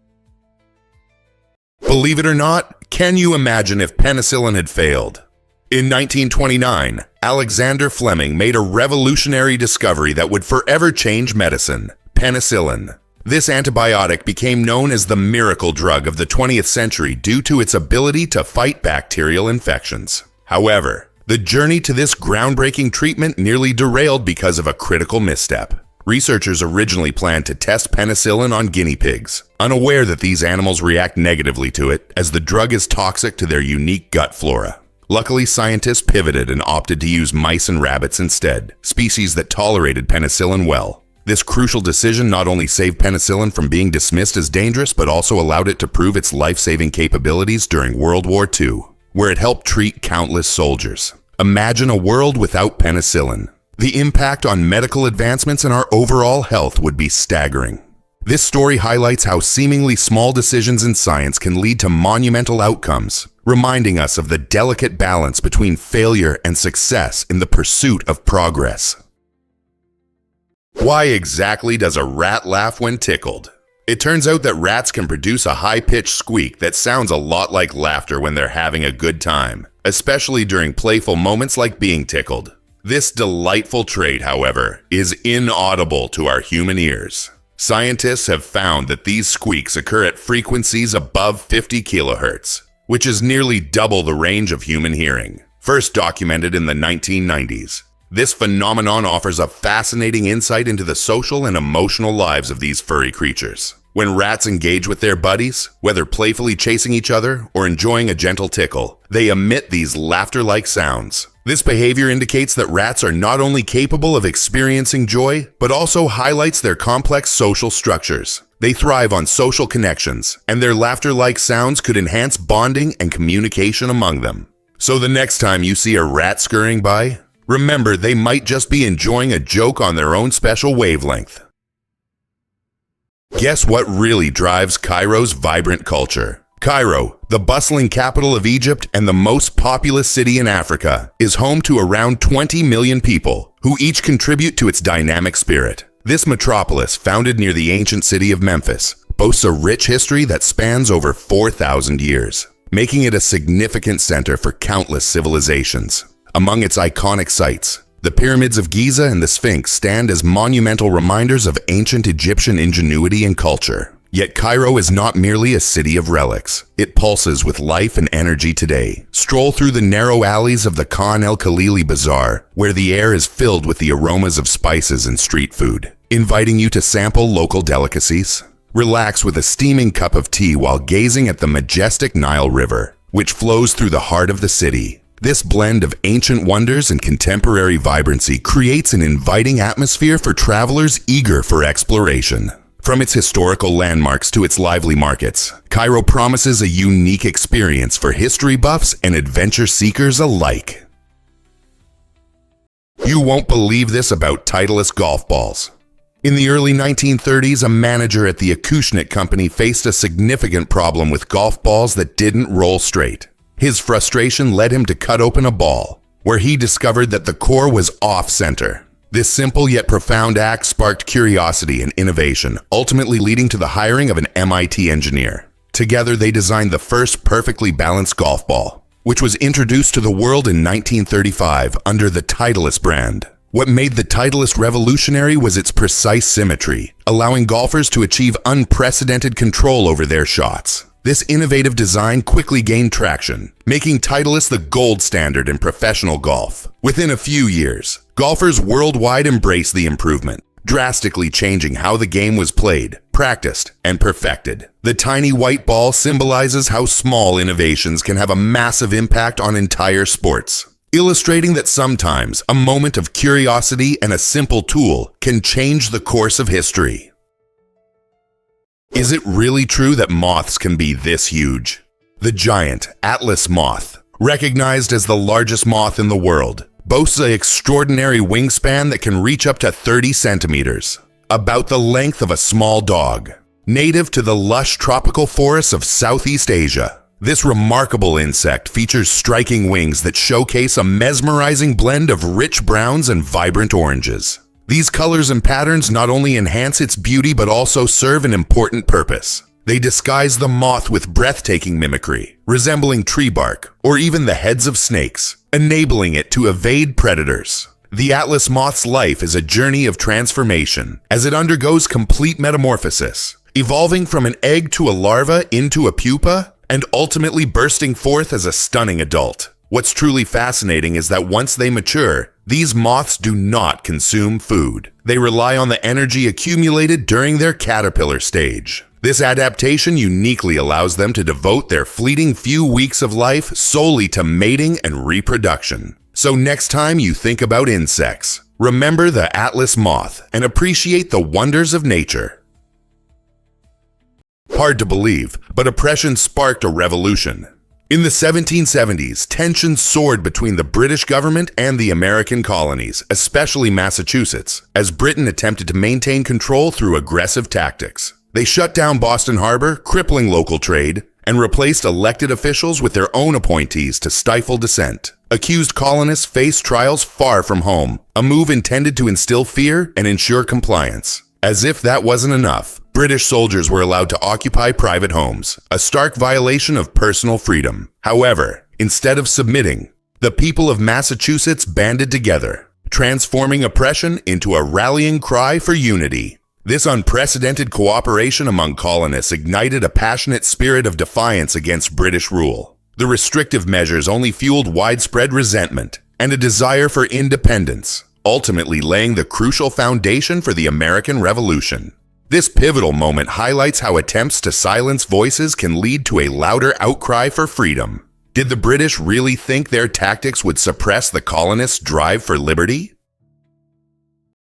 Believe it or not, can you imagine if penicillin had failed? In 1929, Alexander Fleming made a revolutionary discovery that would forever change medicine: penicillin. This antibiotic became known as the miracle drug of the 20th century due to its ability to fight bacterial infections. However, the journey to this groundbreaking treatment nearly derailed because of a critical misstep. Researchers originally planned to test penicillin on guinea pigs, unaware that these animals react negatively to it as the drug is toxic to their unique gut flora. Luckily, scientists pivoted and opted to use mice and rabbits instead, species that tolerated penicillin well. This crucial decision not only saved penicillin from being dismissed as dangerous, but also allowed it to prove its life-saving capabilities during World War II, where it helped treat countless soldiers. Imagine a world without penicillin. The impact on medical advancements and our overall health would be staggering. This story highlights how seemingly small decisions in science can lead to monumental outcomes, reminding us of the delicate balance between failure and success in the pursuit of progress. Why exactly does a rat laugh when tickled? It turns out that rats can produce a high-pitched squeak that sounds a lot like laughter when they're having a good time, especially during playful moments like being tickled. This delightful trait, however, is inaudible to our human ears. Scientists have found that these squeaks occur at frequencies above 50 kilohertz, which is nearly double the range of human hearing. First documented in the 1990s. This phenomenon offers a fascinating insight into the social and emotional lives of these furry creatures. When rats engage with their buddies, whether playfully chasing each other or enjoying a gentle tickle, they emit these laughter-like sounds. This behavior indicates that rats are not only capable of experiencing joy, but also highlights their complex social structures. They thrive on social connections, and their laughter-like sounds could enhance bonding and communication among them. So the next time you see a rat scurrying by, remember they might just be enjoying a joke on their own special wavelength. Guess what really drives Cairo's vibrant culture? Cairo, the bustling capital of Egypt and the most populous city in Africa, is home to around 20 million people, who each contribute to its dynamic spirit. This metropolis, founded near the ancient city of Memphis, boasts a rich history that spans over 4,000 years, making it a significant center for countless civilizations. Among its iconic sites, the pyramids of Giza and the Sphinx stand as monumental reminders of ancient Egyptian ingenuity and culture. Yet Cairo is not merely a city of relics. It pulses with life and energy today. Stroll through the narrow alleys of the Khan el-Khalili Bazaar, where the air is filled with the aromas of spices and street food, inviting you to sample local delicacies. Relax with a steaming cup of tea while gazing at the majestic Nile River, which flows through the heart of the city. This blend of ancient wonders and contemporary vibrancy creates an inviting atmosphere for travelers eager for exploration. From its historical landmarks to its lively markets, Cairo promises a unique experience for history buffs and adventure seekers alike. You won't believe this about Titleist golf balls. In the early 1930s, a manager at the Acushnet Company faced a significant problem with golf balls that didn't roll straight. His frustration led him to cut open a ball, where he discovered that the core was off-center. This simple yet profound act sparked curiosity and innovation, ultimately leading to the hiring of an MIT engineer. Together, they designed the first perfectly balanced golf ball, which was introduced to the world in 1935 under the Titleist brand. What made the Titleist revolutionary was its precise symmetry, allowing golfers to achieve unprecedented control over their shots. This innovative design quickly gained traction, making Titleist the gold standard in professional golf. Within a few years, golfers worldwide embraced the improvement, drastically changing how the game was played, practiced, and perfected. The tiny white ball symbolizes how small innovations can have a massive impact on entire sports, illustrating that sometimes a moment of curiosity and a simple tool can change the course of history. Is it really true that moths can be this huge? The giant Atlas moth, recognized as the largest moth in the world, boasts an extraordinary wingspan that can reach up to 30 centimeters, about the length of a small dog. Native to the lush tropical forests of Southeast Asia, this remarkable insect features striking wings that showcase a mesmerizing blend of rich browns and vibrant oranges. These colors and patterns not only enhance its beauty but also serve an important purpose. They disguise the moth with breathtaking mimicry, resembling tree bark or even the heads of snakes, enabling it to evade predators. The Atlas moth's life is a journey of transformation as it undergoes complete metamorphosis, evolving from an egg to a larva into a pupa and ultimately bursting forth as a stunning adult. What's truly fascinating is that once they mature, these moths do not consume food. They rely on the energy accumulated during their caterpillar stage. This adaptation uniquely allows them to devote their fleeting few weeks of life solely to mating and reproduction. So next time you think about insects, remember the Atlas moth and appreciate the wonders of nature. Hard to believe, but oppression sparked a revolution. In the 1770s, tensions soared between the British government and the American colonies, especially Massachusetts, as Britain attempted to maintain control through aggressive tactics. They shut down Boston Harbor, crippling local trade, and replaced elected officials with their own appointees to stifle dissent. Accused colonists faced trials far from home, a move intended to instill fear and ensure compliance. As if that wasn't enough, British soldiers were allowed to occupy private homes, a stark violation of personal freedom. However, instead of submitting, the people of Massachusetts banded together, transforming oppression into a rallying cry for unity. This unprecedented cooperation among colonists ignited a passionate spirit of defiance against British rule. The restrictive measures only fueled widespread resentment and a desire for independence, ultimately laying the crucial foundation for the American Revolution. This pivotal moment highlights how attempts to silence voices can lead to a louder outcry for freedom. Did the British really think their tactics would suppress the colonists' drive for liberty?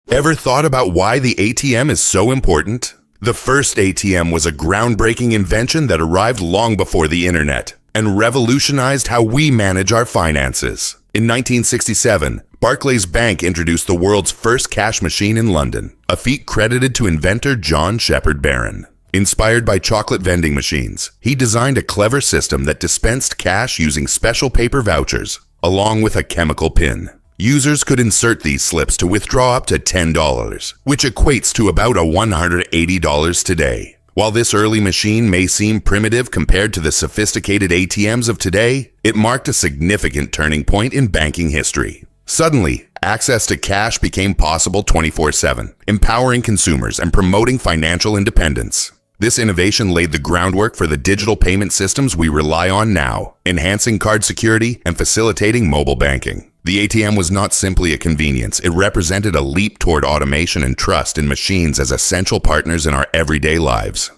Ever thought about why the ATM is so important? The first ATM was a groundbreaking invention that arrived long before the internet and revolutionized how we manage our finances. In 1967, Barclays Bank introduced the world's first cash machine in London, a feat credited to inventor John Shepherd Barron. Inspired by chocolate vending machines, he designed a clever system that dispensed cash using special paper vouchers, along with a chemical pin. Users could insert these slips to withdraw up to $10, which equates to about $180 today. While this early machine may seem primitive compared to the sophisticated ATMs of today, it marked a significant turning point in banking history. Suddenly, access to cash became possible 24/7, empowering consumers and promoting financial independence. This innovation laid the groundwork for the digital payment systems we rely on now, enhancing card security and facilitating mobile banking. The ATM was not simply a convenience, it represented a leap toward automation and trust in machines as essential partners in our everyday lives.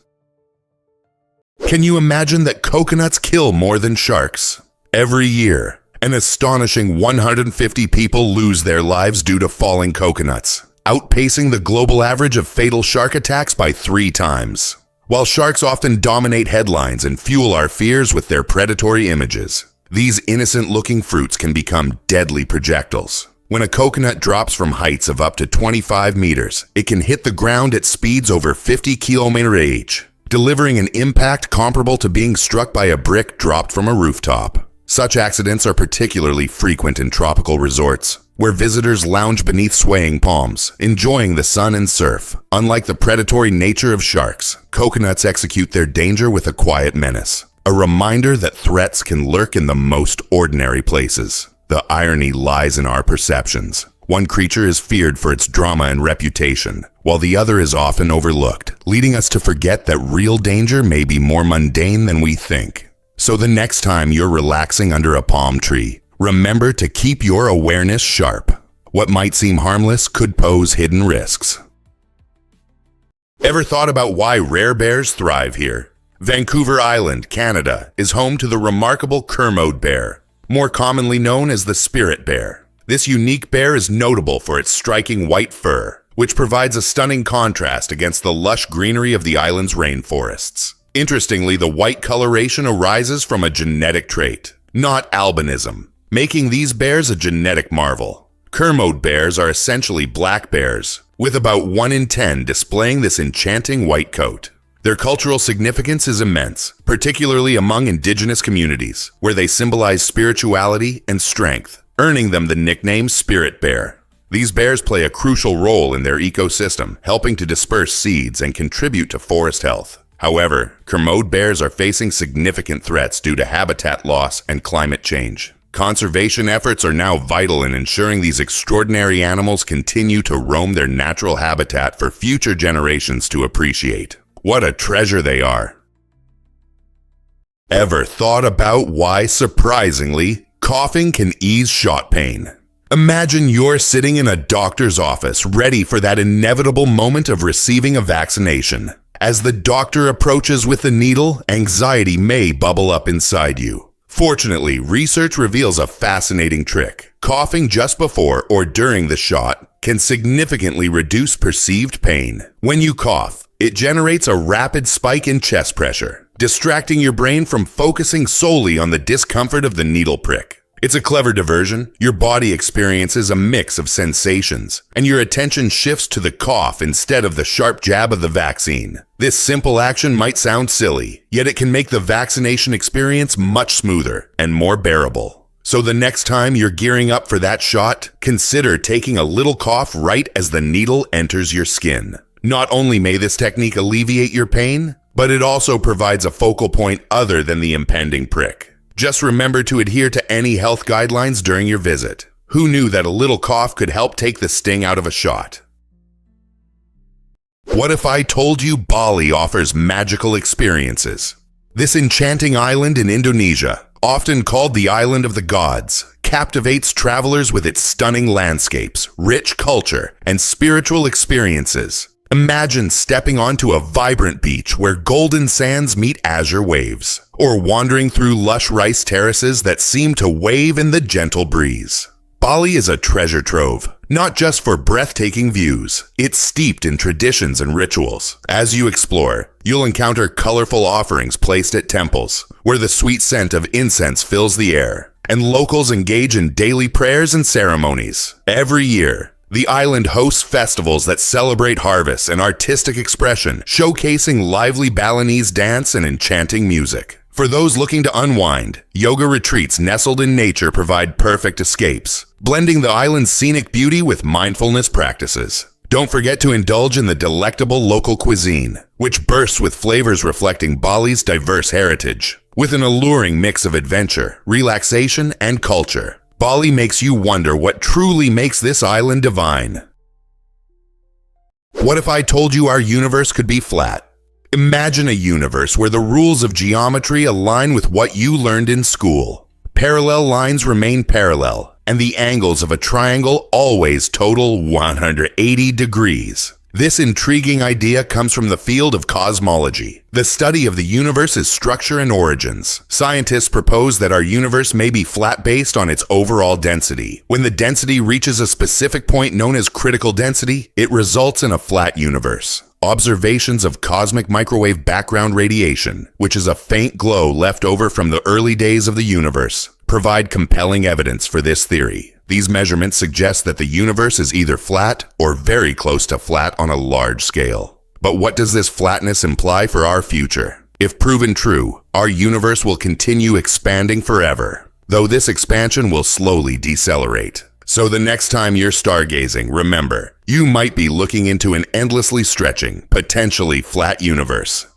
Can you imagine that coconuts kill more than sharks? Every year, an astonishing 150 people lose their lives due to falling coconuts, outpacing the global average of fatal shark attacks by 3 times. While sharks often dominate headlines and fuel our fears with their predatory images, these innocent-looking fruits can become deadly projectiles. When a coconut drops from heights of up to 25 meters, it can hit the ground at speeds over 50 km/h, delivering an impact comparable to being struck by a brick dropped from a rooftop. Such accidents are particularly frequent in tropical resorts, where visitors lounge beneath swaying palms, enjoying the sun and surf. Unlike the predatory nature of sharks, coconuts execute their danger with a quiet menace. A reminder that threats can lurk in the most ordinary places. The irony lies in our perceptions. One creature is feared for its drama and reputation, while the other is often overlooked, leading us to forget that real danger may be more mundane than we think. So the next time you're relaxing under a palm tree, remember to keep your awareness sharp. What might seem harmless could pose hidden risks. Ever thought about why rare bears thrive here? Vancouver Island, Canada, is home to the remarkable Kermode bear, more commonly known as the spirit bear. This unique bear is notable for its striking white fur, which provides a stunning contrast against the lush greenery of the island's rainforests. Interestingly, the white coloration arises from a genetic trait, not albinism, making these bears a genetic marvel. Kermode bears are essentially black bears, with about 1 in 10 displaying this enchanting white coat. Their cultural significance is immense, particularly among indigenous communities, where they symbolize spirituality and strength, earning them the nickname Spirit Bear. These bears play a crucial role in their ecosystem, helping to disperse seeds and contribute to forest health. However, Kermode bears are facing significant threats due to habitat loss and climate change. Conservation efforts are now vital in ensuring these extraordinary animals continue to roam their natural habitat for future generations to appreciate. What a treasure they are! Ever thought about why, surprisingly, coughing can ease shot pain? Imagine you're sitting in a doctor's office ready for that inevitable moment of receiving a vaccination. As the doctor approaches with the needle, anxiety may bubble up inside you. Fortunately, research reveals a fascinating trick. Coughing just before or during the shot can significantly reduce perceived pain. When you cough, it generates a rapid spike in chest pressure, distracting your brain from focusing solely on the discomfort of the needle prick. It's a clever diversion. Your body experiences a mix of sensations, and your attention shifts to the cough instead of the sharp jab of the vaccine. This simple action might sound silly, yet it can make the vaccination experience much smoother and more bearable. So the next time you're gearing up for that shot, consider taking a little cough right as the needle enters your skin. Not only may this technique alleviate your pain, but it also provides a focal point other than the impending prick. Just remember to adhere to any health guidelines during your visit. Who knew that a little cough could help take the sting out of a shot? What if I told you Bali offers magical experiences? This enchanting island in Indonesia, often called the Island of the Gods, captivates travelers with its stunning landscapes, rich culture, and spiritual experiences. Imagine stepping onto a vibrant beach where golden sands meet azure waves, or wandering through lush rice terraces that seem to wave in the gentle breeze. Bali is a treasure trove, not just for breathtaking views. It's steeped in traditions and rituals. As you explore, you'll encounter colorful offerings placed at temples, where the sweet scent of incense fills the air, and locals engage in daily prayers and ceremonies. Every year, the island hosts festivals that celebrate harvests and artistic expression, showcasing lively Balinese dance and enchanting music. For those looking to unwind, yoga retreats nestled in nature provide perfect escapes, blending the island's scenic beauty with mindfulness practices. Don't forget to indulge in the delectable local cuisine, which bursts with flavors reflecting Bali's diverse heritage. With an alluring mix of adventure, relaxation, and culture, Bali makes you wonder what truly makes this island divine. What if I told you our universe could be flat? Imagine a universe where the rules of geometry align with what you learned in school. Parallel lines remain parallel, and the angles of a triangle always total 180 degrees. This intriguing idea comes from the field of cosmology, the study of the universe's structure and origins. Scientists propose that our universe may be flat based on its overall density. When the density reaches a specific point known as critical density, it results in a flat universe. Observations of cosmic microwave background radiation, which is a faint glow left over from the early days of the universe, provide compelling evidence for this theory. These measurements suggest that the universe is either flat or very close to flat on a large scale. But what does this flatness imply for our future? If proven true, our universe will continue expanding forever, though this expansion will slowly decelerate. So the next time you're stargazing, remember, you might be looking into an endlessly stretching, potentially flat universe.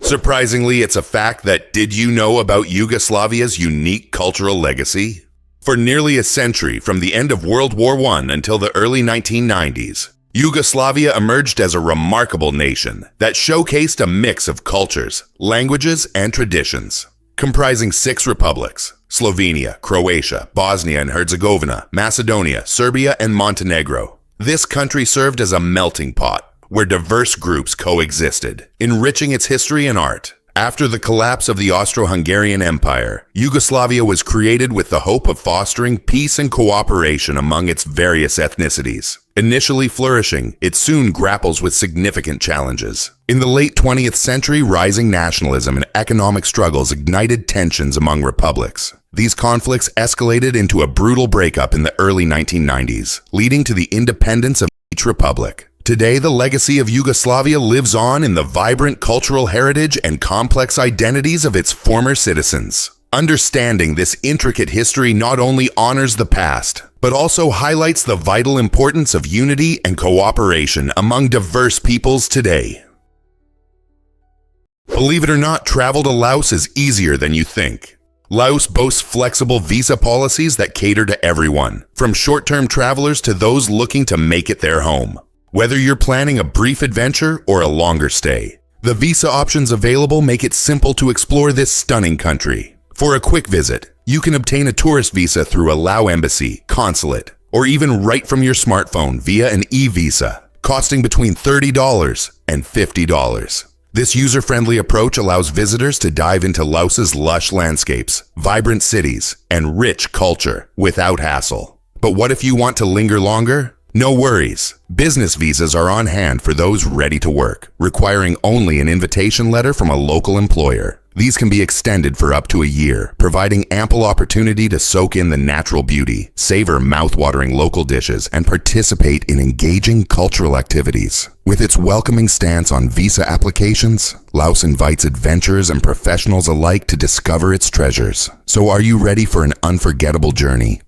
Surprisingly, it's a fact that did you know about Yugoslavia's unique cultural legacy? For nearly a century, from the end of World War I until the early 1990s, Yugoslavia emerged as a remarkable nation that showcased a mix of cultures, languages, and traditions. Comprising 6 republics, Slovenia, Croatia, Bosnia and Herzegovina, Macedonia, Serbia, and Montenegro. This country served as a melting pot, where diverse groups coexisted, enriching its history and art. After the collapse of the Austro-Hungarian Empire, Yugoslavia was created with the hope of fostering peace and cooperation among its various ethnicities. Initially flourishing, it soon grapples with significant challenges. In the late 20th century, rising nationalism and economic struggles ignited tensions among republics. These conflicts escalated into a brutal breakup in the early 1990s, leading to the independence of each republic. Today, the legacy of Yugoslavia lives on in the vibrant cultural heritage and complex identities of its former citizens. Understanding this intricate history not only honors the past, but also highlights the vital importance of unity and cooperation among diverse peoples today. Believe it or not, travel to Laos is easier than you think. Laos boasts flexible visa policies that cater to everyone, from short-term travelers to those looking to make it their home. Whether you're planning a brief adventure or a longer stay, the visa options available make it simple to explore this stunning country. For a quick visit, you can obtain a tourist visa through a Lao embassy, consulate, or even right from your smartphone via an e-visa, costing between $30 and $50. This user-friendly approach allows visitors to dive into Laos's lush landscapes, vibrant cities, and rich culture without hassle. But what if you want to linger longer? No worries. Business visas are on hand for those ready to work, requiring only an invitation letter from a local employer. These can be extended for up to a year, providing ample opportunity to soak in the natural beauty, savor mouth-watering local dishes, and participate in engaging cultural activities. With its welcoming stance on visa applications, Laos invites adventurers and professionals alike to discover its treasures. So are you ready for an unforgettable journey?